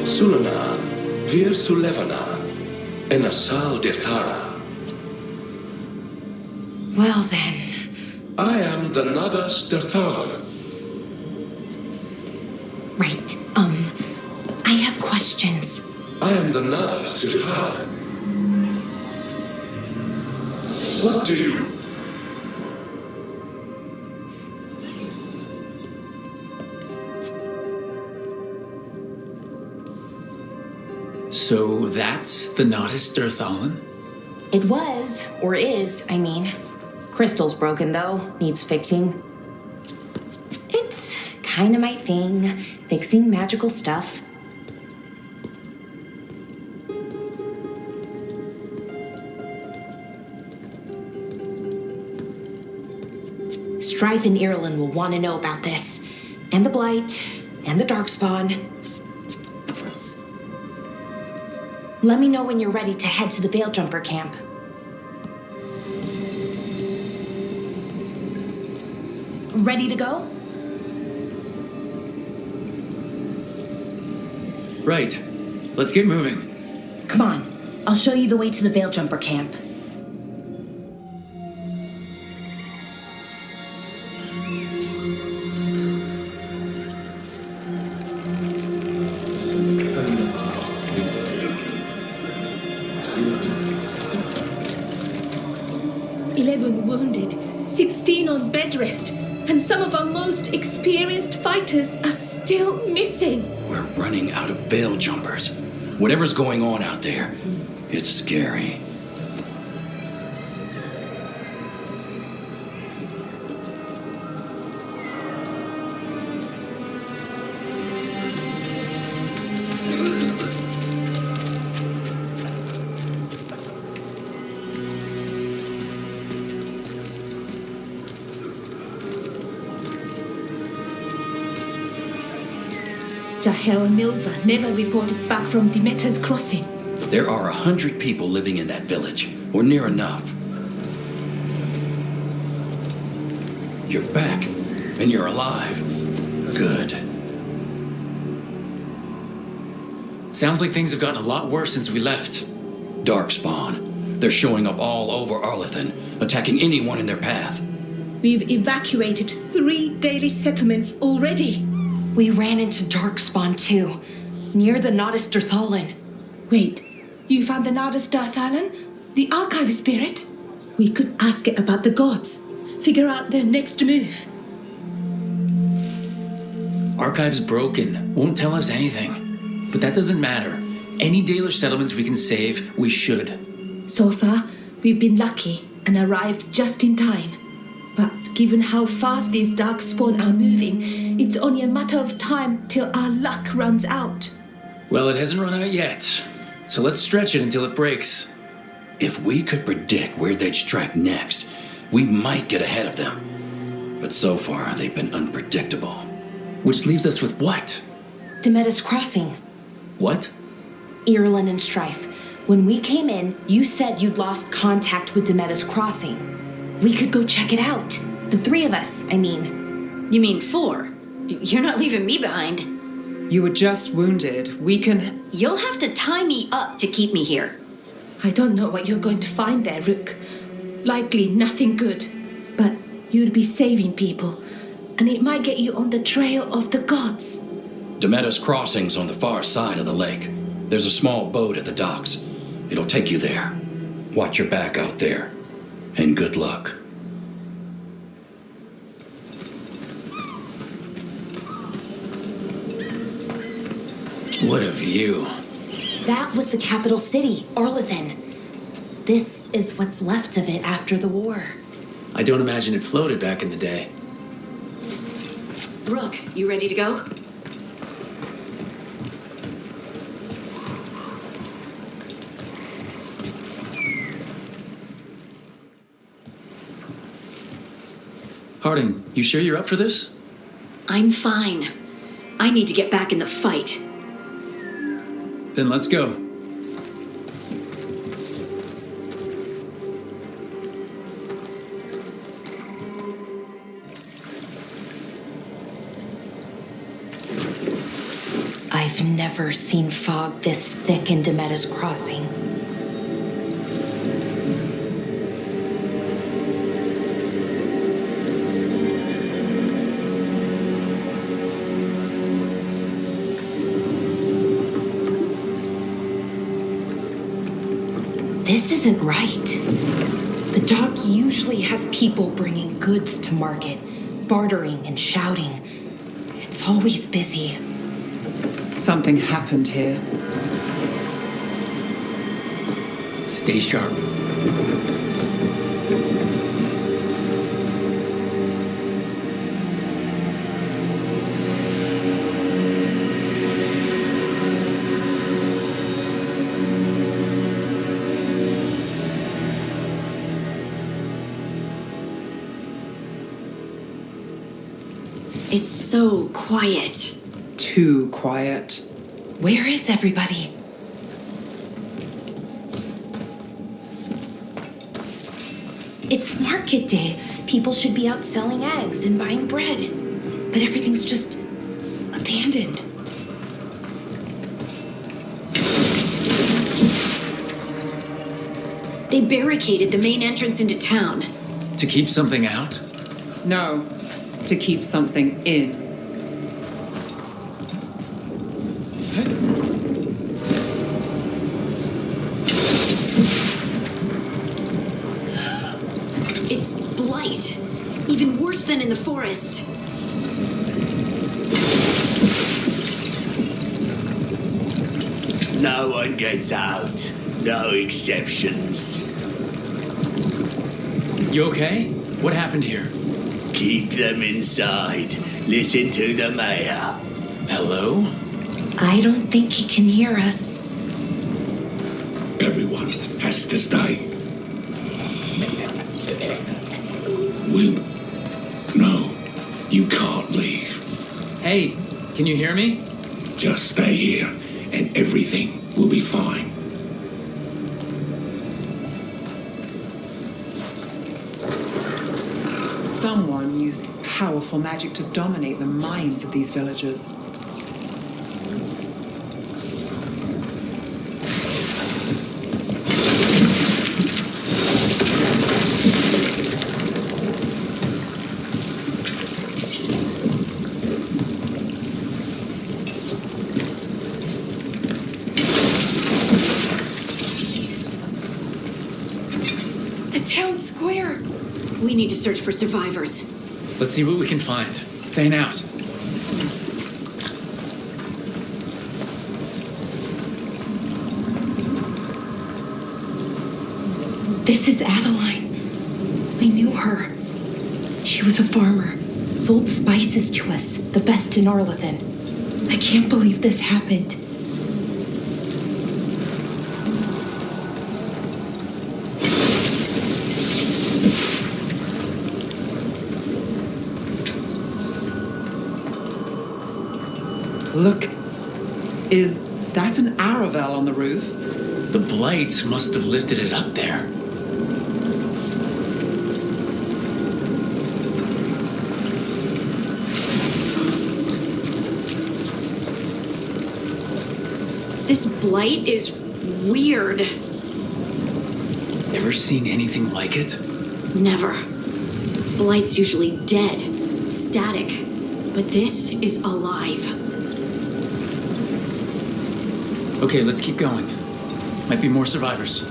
Sulanan, Vir Sulevana, and Asal Dirthara. Well then. I am the Nadas Dirthara. Right, I have questions. I am the Nadas Dirthara. What do you... So that's the Nodus Dirthalan? It was, or is, I mean. Crystal's broken though, needs fixing. It's kinda my thing, fixing magical stuff. Strife and Ireland will want to know about this. And the Blight, and the Darkspawn. Let me know when you're ready to head to the Veil-Jumper camp. Ready to go? Right. Let's get moving. Come on. I'll show you the way to the Veil-Jumper camp. Wounded, 16 on bed rest, and some of our most experienced fighters are still missing. We're running out of veil jumpers. Whatever's going on out there, it's scary. Jahel and Milva never reported back from Demeter's crossing. There are 100 people living in that village, or near enough. You're back, and you're alive. Good. Sounds like things have gotten a lot worse since we left. Darkspawn. They're showing up all over Arlethan, attacking anyone in their path. We've evacuated 3 daily settlements already. We ran into Darkspawn too, near the Nodus Dirthalan. Wait, you found the Nodus Dirthalan? The archive spirit? We could ask it about the gods. Figure out their next move. Archive's broken. Won't tell us anything. But that doesn't matter. Any Dalish settlements we can save, we should. So far, we've been lucky and arrived just in time. But given how fast these Darkspawn are moving, it's only a matter of time till our luck runs out. Well, it hasn't run out yet. So let's stretch it until it breaks. If we could predict where they'd strike next, we might get ahead of them. But so far, they've been unpredictable. Which leaves us with what? Demeter's crossing. What? Ireland and Strife. When we came in, you said you'd lost contact with Demeter's crossing. We could go check it out. The 3 of us, I mean. You mean 4? You're not leaving me behind. You were just wounded. We can... You'll have to tie me up to keep me here. I don't know what you're going to find there, Rook. Likely nothing good. But you'd be saving people, and it might get you on the trail of the gods. Demeda's Crossing's on the far side of the lake. There's a small boat at the docks. It'll take you there. Watch your back out there. And good luck. What a view. That was the capital city, Arlathan. This is what's left of it after the war. I don't imagine it floated back in the day. Rook, you ready to go? Harding, you sure you're up for this? I'm fine. I need to get back in the fight. Then let's go. I've never seen fog this thick in Demeda's Crossing. This isn't right. The dock usually has people bringing goods to market, bartering and shouting. It's always busy. Something happened here. Stay sharp. It's so quiet. Too quiet. Where is everybody? It's market day. People should be out selling eggs and buying bread. But everything's just abandoned. They barricaded the main entrance into town. To keep something out? No, to keep something in. It's Blight. Even worse than in the forest. No one gets out. No exceptions. You okay? What happened here? Keep them inside. Listen to the mayor. Hello? I don't think he can hear us. Everyone has to stay. No, you can't leave. Hey, can you hear me? Just stay here and everything will be fine. Someone used powerful magic to dominate the minds of these villagers. The town square. We need to search for survivors. Let's see what we can find. Fan out. This is Adeline. I knew her. She was a farmer, sold spices to us, the best in Arlathan. I can't believe this happened. Look, is that an Aravel on the roof? The Blight must have lifted it up there. This Blight is weird. Ever seen anything like it? Never. Blight's usually dead, static. But this is alive. Okay, let's keep going. Might be more survivors.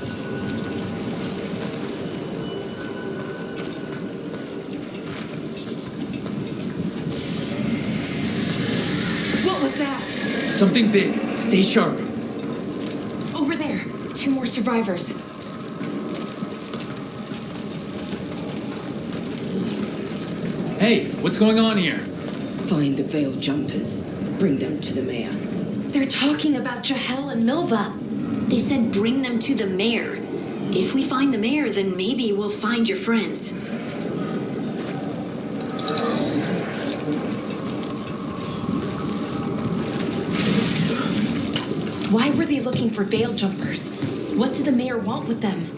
What was that? Something big. Stay sharp. Over there. 2 more survivors. Hey, what's going on here? Find the veiled jumpers. Bring them to the mayor. They're talking about Jahel and Milva. They said bring them to the mayor. If we find the mayor, then maybe we'll find your friends. Why were they looking for veil jumpers? What did the mayor want with them?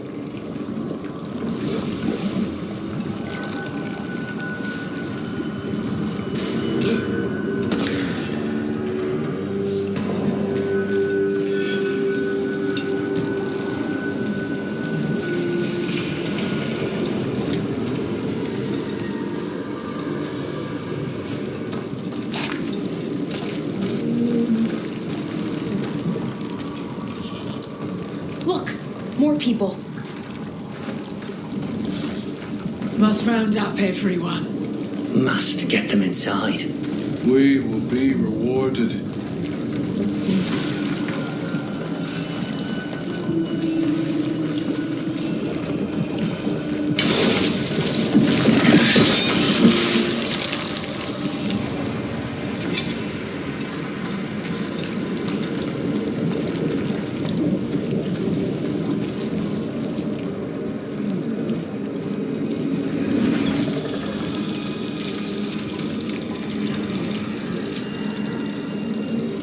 Look, more people. Must round up everyone. Must get them inside. We will be rewarded.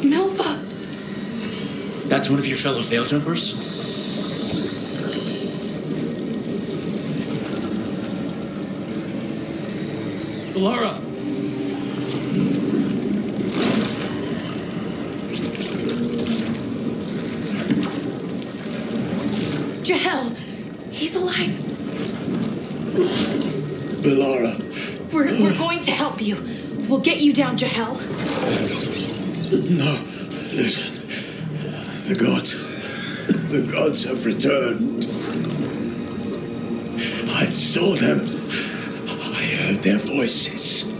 Milva! That's one of your fellow veil jumpers? Laura! Jahel! He's alive! Bellara. We're going to help you. We'll get you down, Jahel. No, listen. The gods have returned. I saw them. I heard their voices.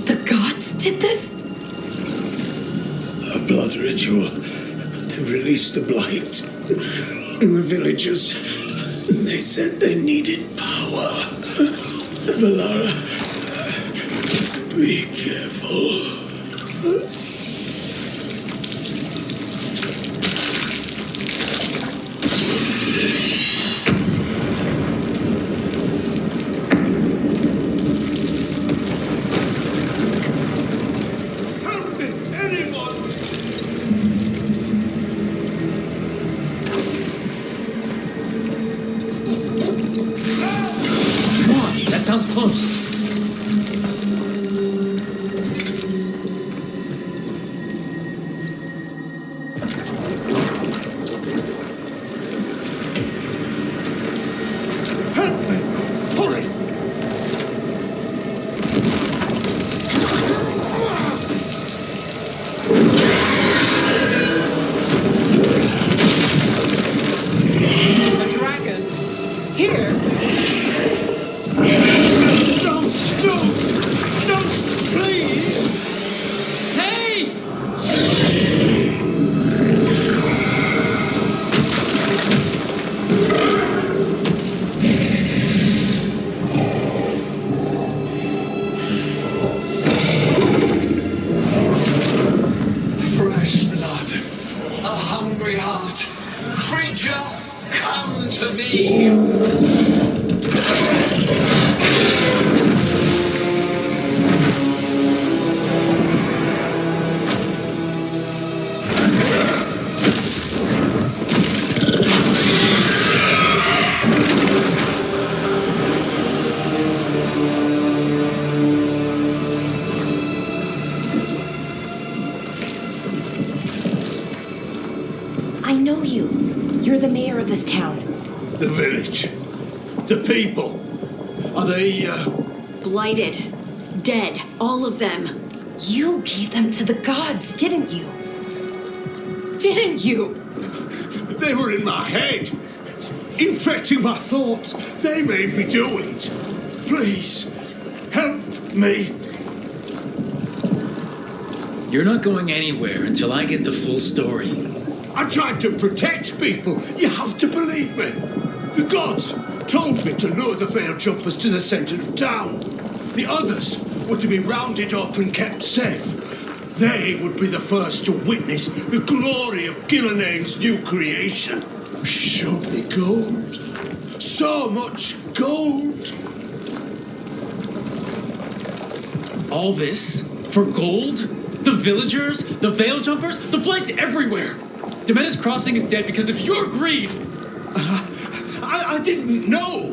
The gods did this? A blood ritual to release the Blight. The villagers, they said they needed power. Bellara, be careful. Help me, anyone! Come on, that sounds close. Help me! Hurry! A dragon? Here? No! No! No! Please! Hey! Fresh blood, a hungry heart. Creature, come to me. I know you. You're the mayor of this town. The village. The people. Are they, Blighted. Dead. All of them. You gave them to the gods, didn't you? Didn't you? They were in my head. Infecting my thoughts. They made me do it. Please, help me. You're not going anywhere until I get the full story. I tried to protect people. You have to believe me. The gods told me to lure the veil jumpers to the center of town. The others were to be rounded up and kept safe. They would be the first to witness the glory of Gillenane's new creation. She showed me gold. So much gold. All this? For gold? The villagers? The veil jumpers? The Blight's everywhere! Demena's Crossing is dead because of your greed! I didn't know.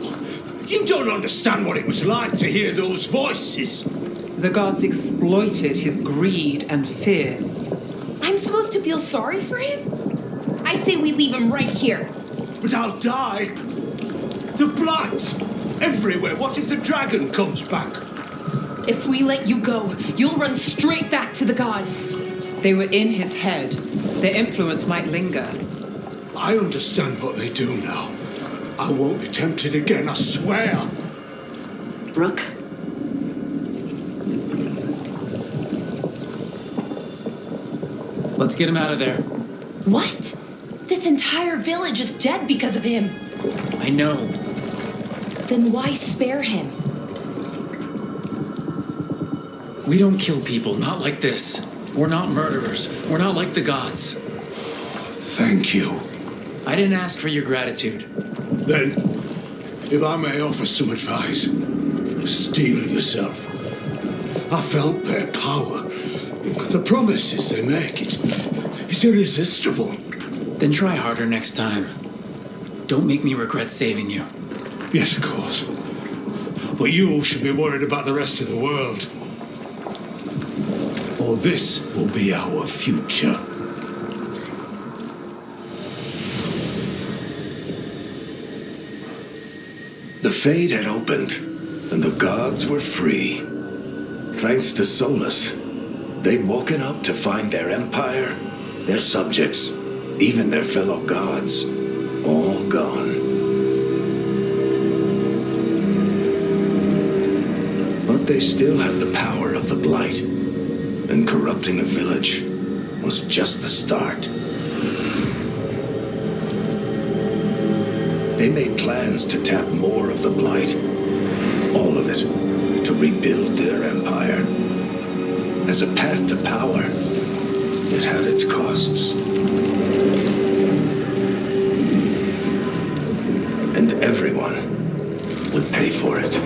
You don't understand what it was like to hear those voices. The gods exploited his greed and fear. I'm supposed to feel sorry for him? I say we leave him right here. But I'll die. The Blight. Everywhere. What if the dragon comes back? If we let you go, you'll run straight back to the gods. They were in his head. Their influence might linger. I understand what they do now. I won't be tempted again, I swear. Rook? Let's get him out of there. What? This entire village is dead because of him. I know. Then why spare him? We don't kill people, not like this. We're not murderers. We're not like the gods. Thank you. I didn't ask for your gratitude. Then, if I may offer some advice, steel yourself. I felt their power. The promises they make, it's irresistible. Then try harder next time. Don't make me regret saving you. Yes, of course. But you should be worried about the rest of the world. Or this will be our future. The Fade had opened, and the gods were free. Thanks to Solus, they'd woken up to find their empire, their subjects, even their fellow gods, all gone. But they still had the power of the Blight, and corrupting a village was just the start. They made plans to tap more of the Blight, all of it, to rebuild their empire. As a path to power, it had its costs. And everyone would pay for it.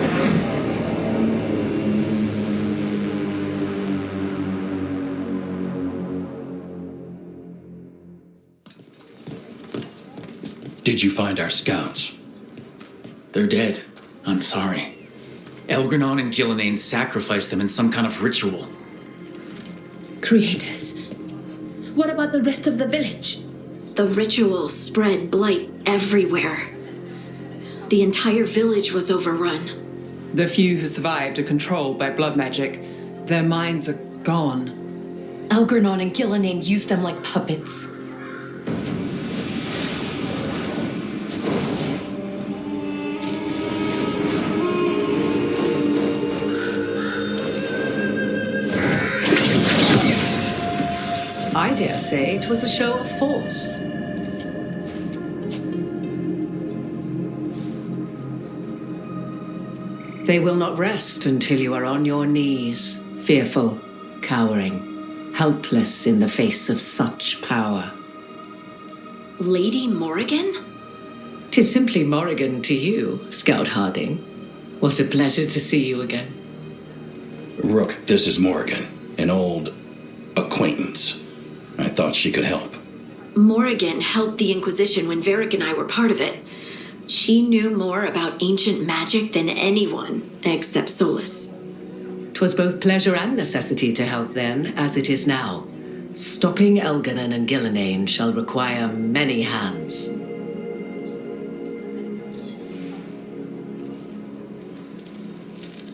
Did you find our scouts? They're dead. I'm sorry. Elgranon and Gillenane sacrificed them in some kind of ritual. Creators, what about the rest of the village? The ritual spread blight everywhere. The entire village was overrun. The few who survived are controlled by blood magic. Their minds are gone. Elgranon and Gillenane used them like puppets. I dare say it was a show of force. They will not rest until you are on your knees, fearful, cowering, helpless in the face of such power. Lady Morrigan? 'Tis simply Morrigan to you, Scout Harding. What a pleasure to see you again. Rook, this is Morrigan, an old acquaintance. I thought she could help. Morrigan helped the Inquisition when Varric and I were part of it. She knew more about ancient magic than anyone, except Solus. 'Twas both pleasure and necessity to help then, as it is now. Stopping Elganon and Gillenane shall require many hands.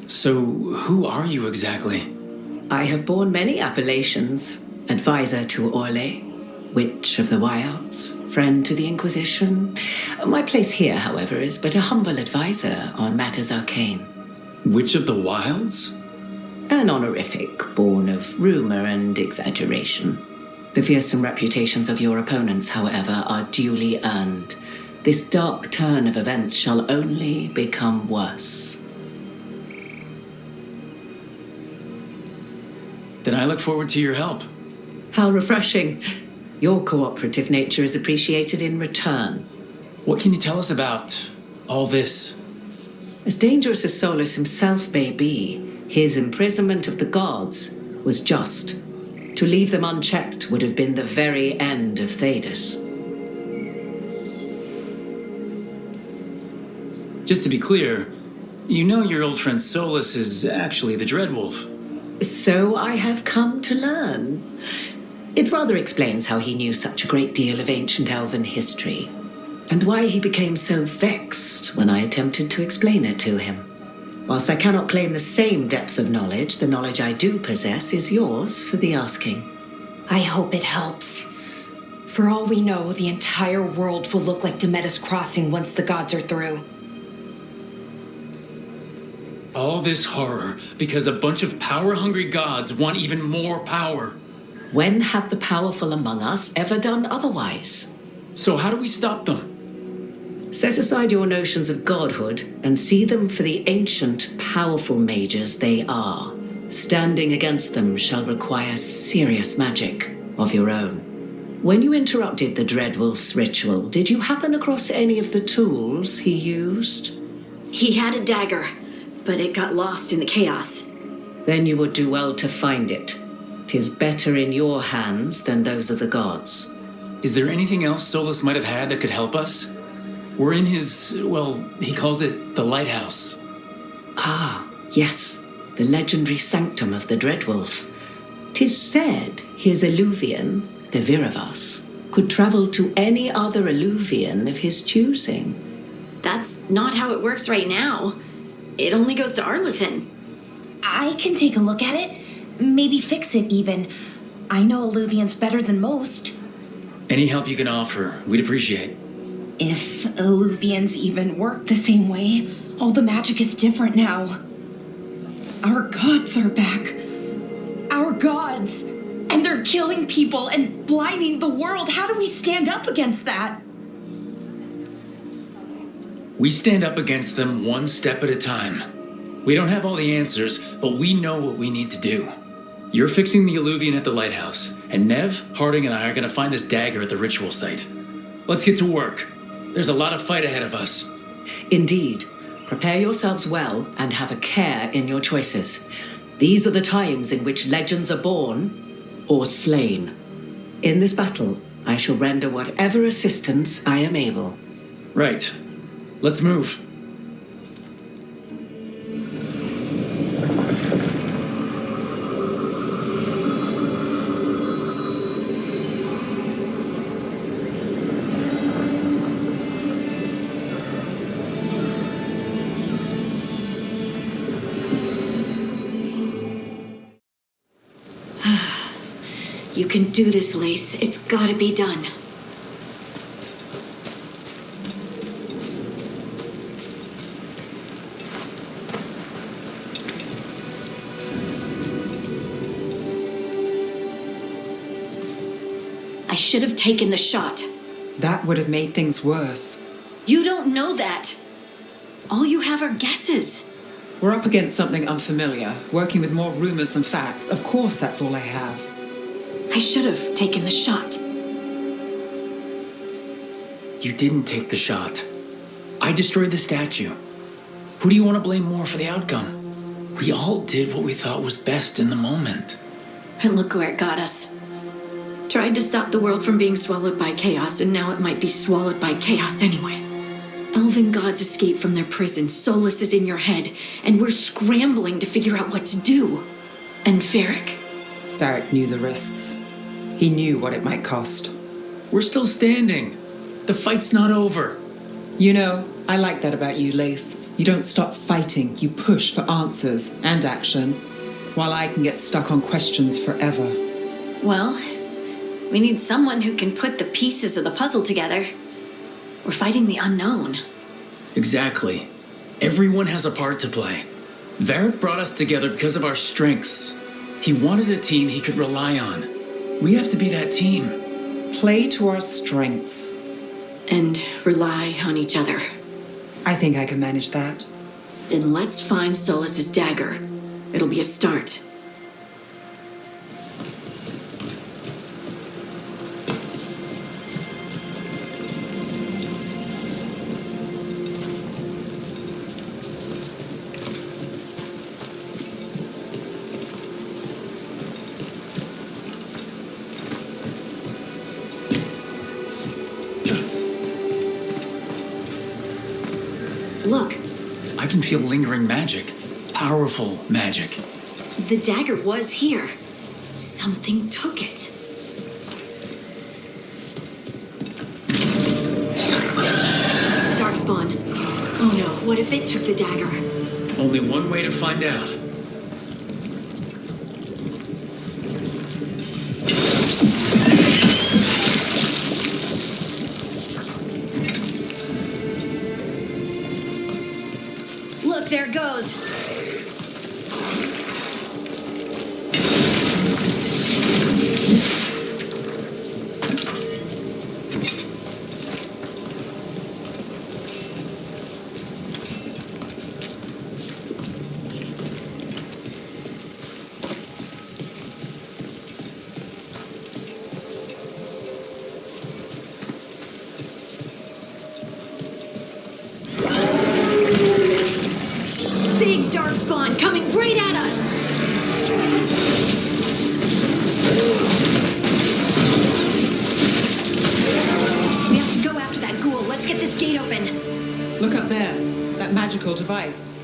So, who are you exactly? I have borne many appellations. Advisor to Orle, Witch of the Wilds, friend to the Inquisition. My place here, however, is but a humble advisor on matters arcane. Witch of the Wilds? An honorific born of rumor and exaggeration. The fearsome reputations of your opponents, however, are duly earned. This dark turn of events shall only become worse. Then I look forward to your help. How refreshing. Your cooperative nature is appreciated in return. What can you tell us about all this? As dangerous as Solus himself may be, his imprisonment of the gods was just. To leave them unchecked would have been the very end of Thedas. Just to be clear, you know your old friend Solus is actually the Dreadwolf. So I have come to learn. It rather explains how he knew such a great deal of ancient elven history, and why he became so vexed when I attempted to explain it to him. Whilst I cannot claim the same depth of knowledge, the knowledge I do possess is yours for the asking. I hope it helps. For all we know, the entire world will look like Demetus Crossing once the gods are through. All this horror because a bunch of power-hungry gods want even more power. When have the powerful among us ever done otherwise? So how do we stop them? Set aside your notions of godhood and see them for the ancient, powerful mages they are. Standing against them shall require serious magic of your own. When you interrupted the Dreadwolf's ritual, did you happen across any of the tools he used? He had a dagger, but it got lost in the chaos. Then you would do well to find it. 'Tis better in your hands than those of the gods. Is there anything else Solus might have had that could help us? We're in his, well, he calls it the lighthouse. Ah, yes, the legendary sanctum of the Dreadwolf. 'Tis said his Illuvian, the Viravas, could travel to any other Illuvian of his choosing. That's not how it works right now. It only goes to Arlethan. I can take a look at it. Maybe fix it, even. I know Illuvians better than most. Any help you can offer, we'd appreciate. If Illuvians even work the same way, all the magic is different now. Our gods are back. Our gods. And they're killing people and blinding the world. How do we stand up against that? We stand up against them one step at a time. We don't have all the answers, but we know what we need to do. You're fixing the Illuvian at the lighthouse, and Nev, Harding, and I are gonna find this dagger at the ritual site. Let's get to work. There's a lot of fight ahead of us. Indeed. Prepare yourselves well and have a care in your choices. These are the times in which legends are born or slain. In this battle, I shall render whatever assistance I am able. Right. Let's move. You can do this, Lace. It's gotta be done. I should have taken the shot. That would have made things worse. You don't know that. All you have are guesses. We're up against something unfamiliar, working with more rumors than facts. Of course, that's all I have. I should have taken the shot. You didn't take the shot. I destroyed the statue. Who do you want to blame more for the outcome? We all did what we thought was best in the moment. And look where it got us. Tried to stop the world from being swallowed by chaos, and now it might be swallowed by chaos anyway. Elven gods escaped from their prison, Solus is in your head, and we're scrambling to figure out what to do. And Varric. Varric knew the risks. He knew what it might cost. We're still standing. The fight's not over. You know, I like that about you, Lace. You don't stop fighting, you push for answers and action, while I can get stuck on questions forever. Well, we need someone who can put the pieces of the puzzle together. We're fighting the unknown. Exactly. Everyone has a part to play. Varric brought us together because of our strengths. He wanted a team he could rely on. We have to be that team. Play to our strengths. And rely on each other. I think I can manage that. Then let's find Solas's dagger. It'll be a start. Look. I can feel lingering magic. Powerful magic. The dagger was here. Something took it. Darkspawn. Oh no, what if it took the dagger? Only one way to find out. Look, there it goes. Big darkspawn coming right at us! We have to go after that ghoul. Let's get this gate open. Look up there. That magical device.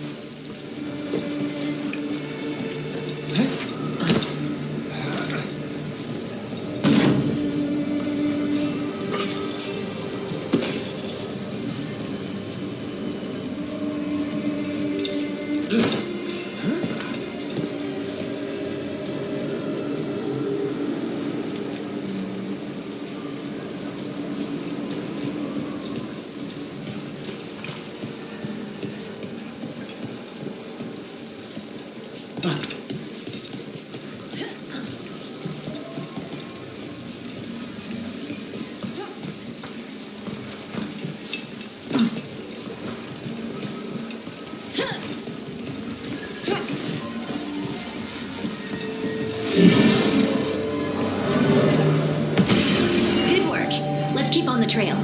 Good work. Let's keep on the trail.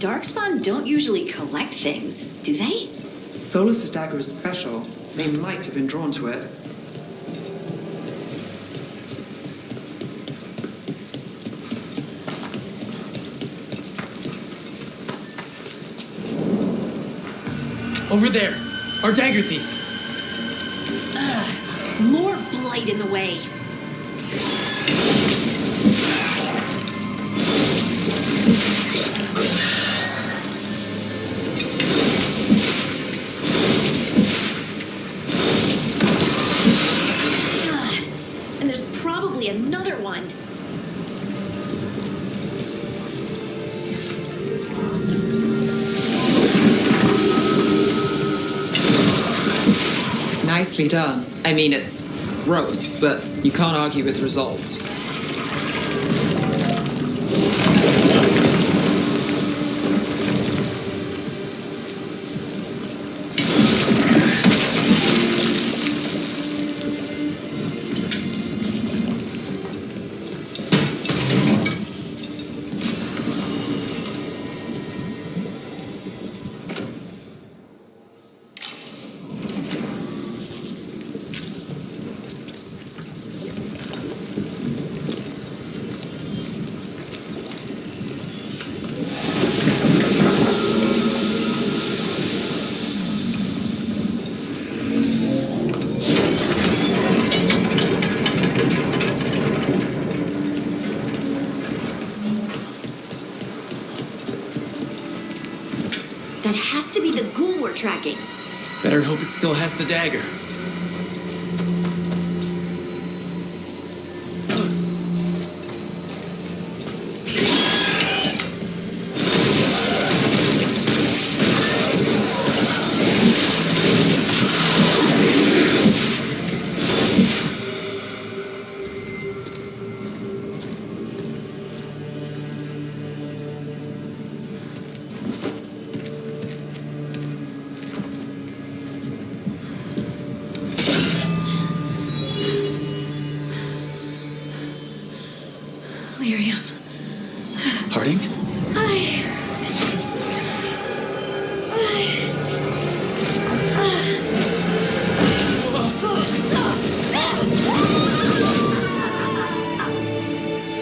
Darkspawn don't usually collect things, do they? Solas's dagger is special. They might have been drawn to it. Over there! Our dagger thief! More blight in the way. And there's probably another one. Nicely done. I mean, it's gross, but you can't argue with results. That has to be the ghoul we're tracking. Better hope it still has the dagger.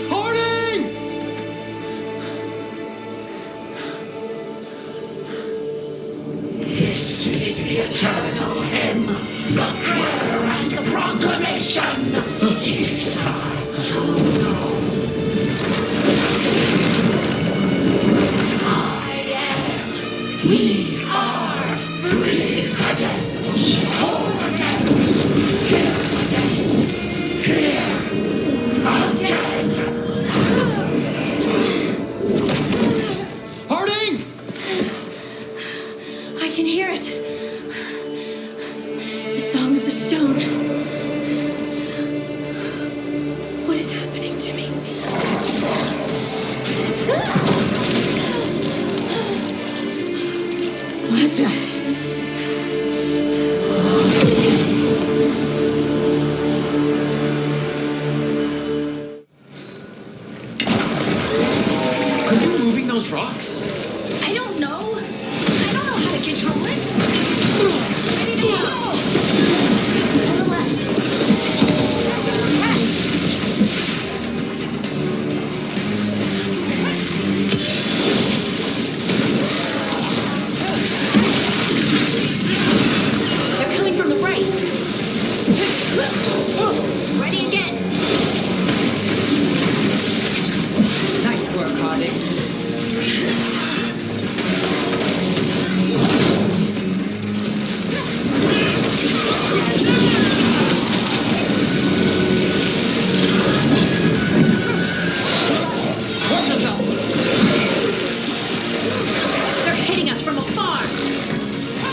Harding? This is the eternal hymn, the prayer and the proclamation. Decide to know. We are free again, whole again, here again. Harding! I can hear it. The song of the stone. What is happening to me? What the? Are you moving those rocks? I don't know. I don't know how to control it. To the left. They're coming from the right. Ready again. Nice work, Harding. Watch yourself! They're hitting us from afar.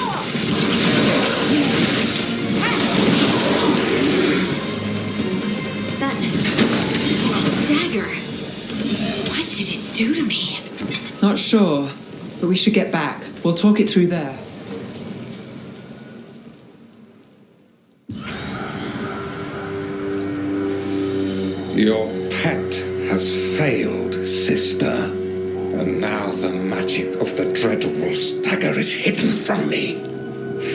That dagger. What did it do to me? Not sure, but we should get back. We'll talk it through there. Your pet has failed, sister. And now the magic of the Dreadwolf's dagger is hidden from me.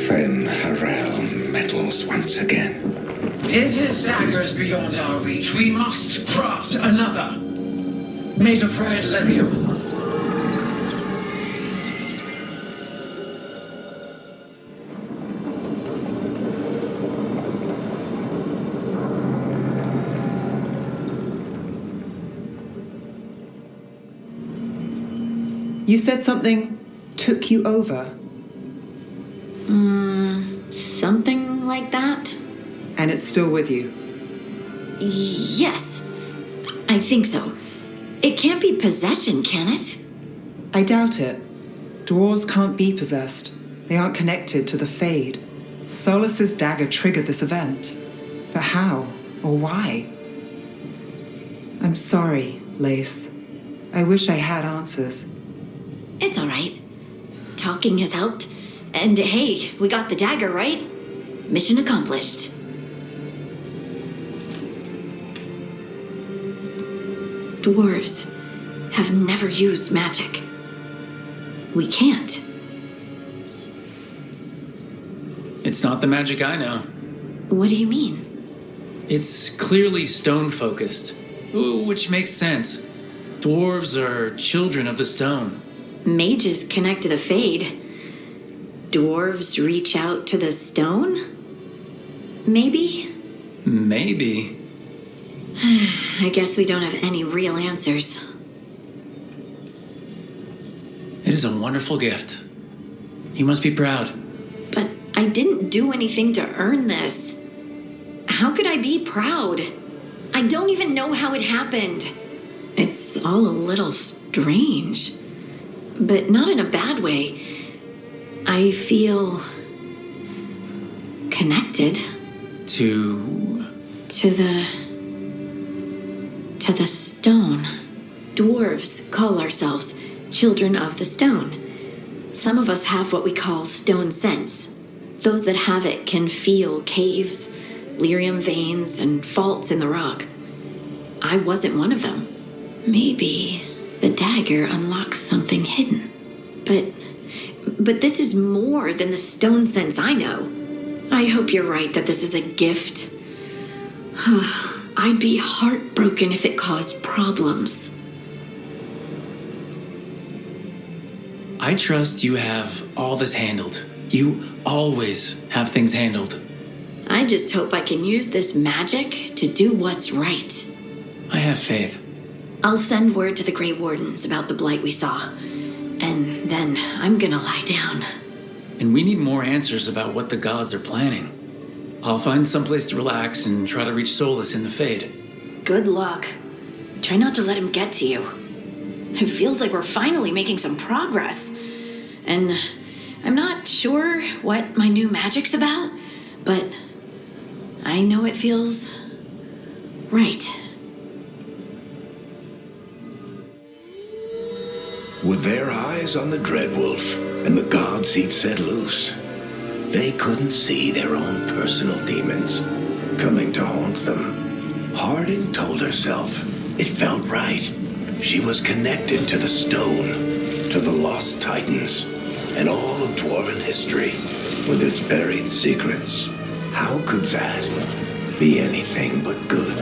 Fen Harel meddles once again. If his dagger's beyond our reach, we must craft another. Made of red lyrium. You said something took you over, Something like that? and it's still with you. Yes. I think so. It can't be possession, can it? I doubt it. Dwarves can't be possessed. They aren't connected to the Fade. Solus's dagger triggered this event. But how? Or why? I'm sorry, Lace. I wish I had answers. It's all right. Talking has helped. And hey, we got the dagger, right? Mission accomplished. Dwarves have never used magic. We can't. It's not the magic I know. What do you mean? It's clearly stone-focused, which makes sense. Dwarves are children of the stone. Mages connect to the Fade. Dwarves reach out to the stone? Maybe? Maybe. I guess we don't have any real answers. It is a wonderful gift. You must be proud. But I didn't do anything to earn this. How could I be proud? I don't even know how it happened. It's all a little strange, but not in a bad way. I feel connected. To the stone. Dwarves call ourselves children of the stone. Some of us have what we call stone sense. Those that have it can feel caves, lyrium veins, and faults in the rock. I wasn't one of them. Maybe the dagger unlocks something hidden. But this is more than the stone sense I know. I hope you're right that this is a gift. I'd be heartbroken if it caused problems. I trust you have all this handled. You always have things handled. I just hope I can use this magic to do what's right. I have faith. I'll send word to the Grey Wardens about the Blight we saw. And then I'm gonna lie down. And we need more answers about what the gods are planning. I'll find someplace to relax and try to reach solace in the Fade. Good luck. Try not to let him get to you. It feels like we're finally making some progress. And I'm not sure what my new magic's about, but I know it feels right. With their eyes on the Dreadwolf and the gods he'd set loose, they couldn't see their own personal demons coming to haunt them. Harding told herself it felt right. She was connected to the stone, to the lost titans, and all of dwarven history with its buried secrets. How could that be anything but good?